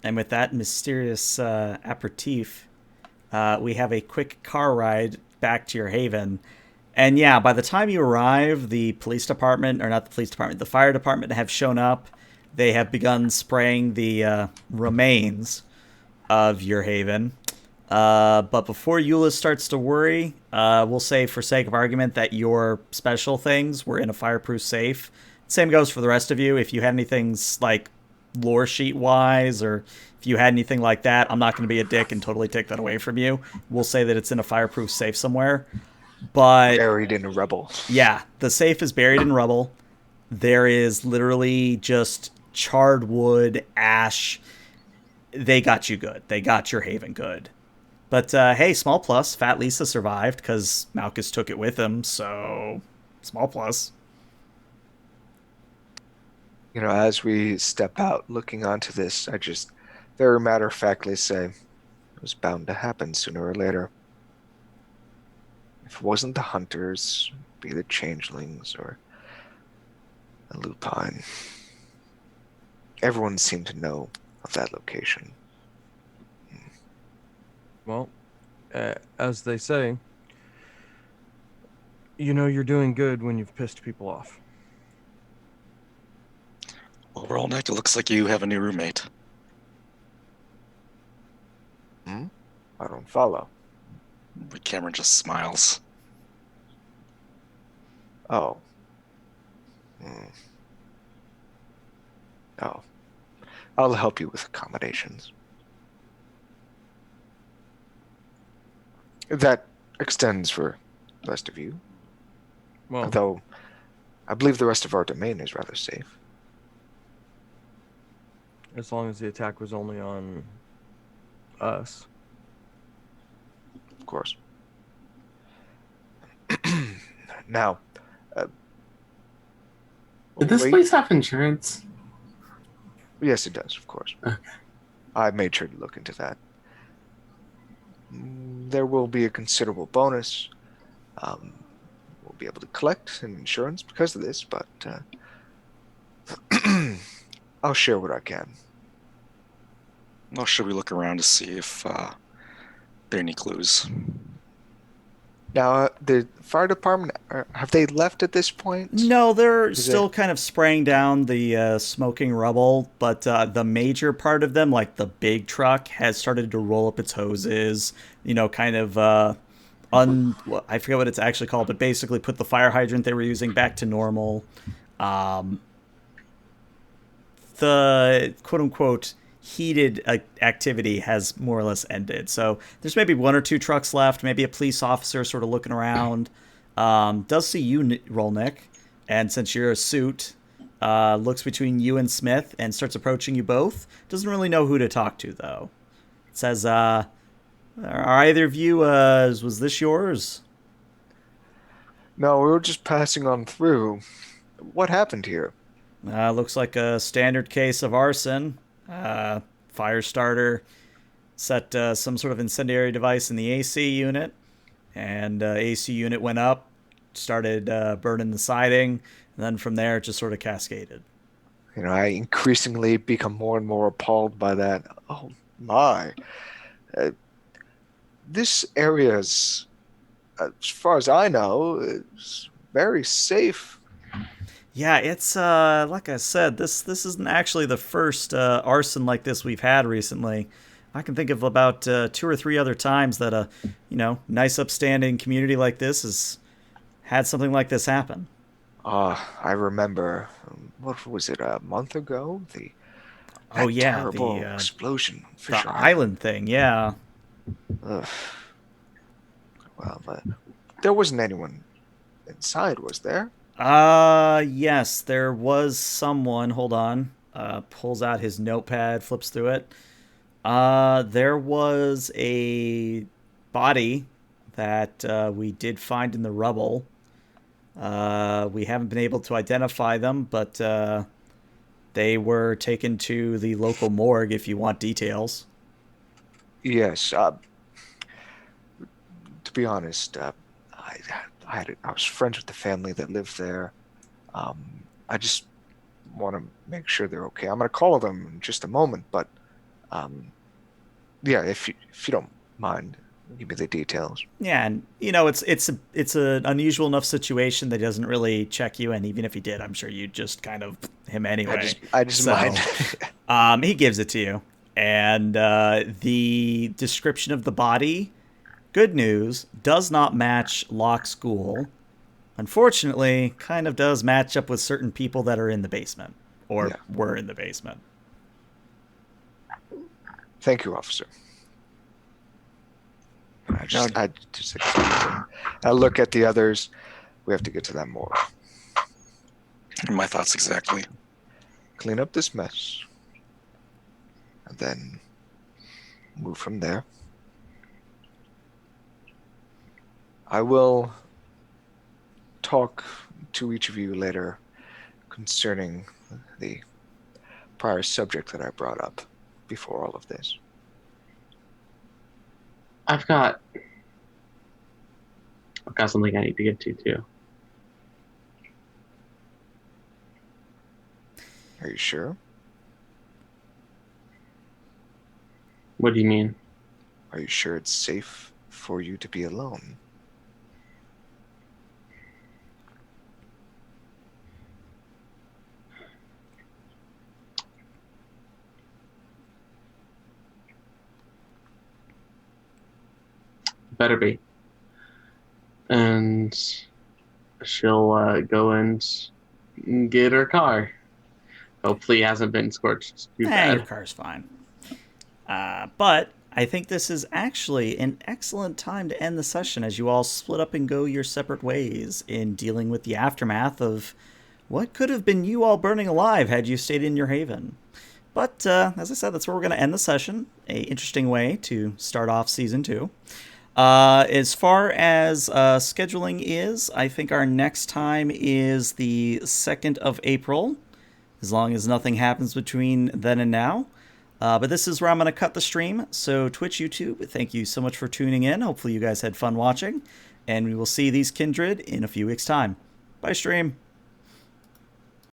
And with that mysterious aperitif, we have a quick car ride back to your haven. And yeah, by the time you arrive, the police department, or not the police department, the fire department have shown up. They have begun spraying the remains of your haven. But before Euless starts to worry, we'll say for sake of argument that your special things were in a fireproof safe. Same goes for the rest of you. If you had anything like lore sheet wise, or if you had anything like that, I'm not going to be a dick and totally take that away from you. We'll say that it's in a fireproof safe somewhere. But Buried in a rubble. yeah, the safe is buried in rubble. There is literally just charred wood, ash. They got you good. They got your haven good. But hey, small plus. Fat Lisa survived because Malchus took it with him, so small plus. As we step out looking onto this, I just very matter-of-factly say it was bound to happen sooner or later. If it wasn't the hunters, be the changelings or a lupine. Everyone seemed to know of that location. Well, as they say, you're doing good when you've pissed people off. Overall, Nick, it looks like you have a new roommate. I don't follow. But Cameron just smiles. Oh. Oh. I'll help you with accommodations. That extends for the rest of you. Well, Though, I believe the rest of our domain is rather safe. as long as the attack was only on us. Of course. Now, Did this wait. place have insurance? Yes, it does, of course. Okay. I made sure to look into that. There will be a considerable bonus. We'll be able to collect an insurance because of this, but I'll share what I can. Well, should we look around to see if there are any clues? Now, the fire department, have they left at this point? No, they're Is still it- kind of spraying down the smoking rubble, but the major part of them, like the big truck, has started to roll up its hoses, kind of I forget what it's actually called, but basically put the fire hydrant they were using back to normal. The quote-unquote heated activity has more or less ended. So there's maybe one or two trucks left, maybe a police officer sort of looking around. Does see you roll, Nick, and since you're a suit, looks between you and Smith and starts approaching you both. Doesn't really know who to talk to, though. It says, are either of you, was this yours? No, we were just passing on through. What happened here? Looks like a standard case of arson. Fire starter set some sort of incendiary device in the AC unit, and AC unit went up, started burning the siding, and then from there it just sort of cascaded. I increasingly become more and more appalled by that. Oh my. This area is, as far as I know, is very safe. Yeah, it's like I said, this isn't actually the first arson like this we've had recently. I can think of about 2 or 3 other times that a nice upstanding community like this has had something like this happen. I remember, what was it, a month ago? Oh That yeah, terrible the explosion. on Fisher island thing, yeah. Ugh. Well, there wasn't anyone inside, was there? Yes, there was someone. Hold on. Pulls out his notepad, flips through it. There was a body that we did find in the rubble. We haven't been able to identify them, but they were taken to the local morgue if you want details. Yes. To be honest, I was friends with the family that lived there. I just want to make sure they're okay. I'm going to call them in just a moment, but yeah, if you don't mind, give me the details. Yeah, and it's an unusual enough situation that he doesn't really check you, and even if he did, I'm sure you'd just kind of him anyway. I just mind. He gives it to you, and the description of the body, good news, does not match Locke's ghoul. Unfortunately, kind of does match up with certain people that are in the basement or were in the basement. Thank you, officer. I look at the others. We have to get to that morgue. My thoughts exactly. Clean up this mess. And then move from there. I will talk to each of you later concerning the prior subject that I brought up before all of this. I've got something I need to get to too. Are you sure? What do you mean? Are you sure it's safe for you to be alone? Better be. And she'll go and get her car. Hopefully, it hasn't been scorched too Your bad. car's fine. But I think this is actually an excellent time to end the session as you all split up and go your separate ways in dealing with the aftermath of what could have been you all burning alive had you stayed in your haven. But as I said, that's where we're going to end the session. A interesting way to start off Season 2. As far as scheduling is, I think our next time is the 2nd of April, as long as nothing happens between then and now. But this is where I'm going to cut the stream. So Twitch, YouTube, thank you so much for tuning in. Hopefully you guys had fun watching. And we will see these kindred in a few weeks' time. Bye, stream.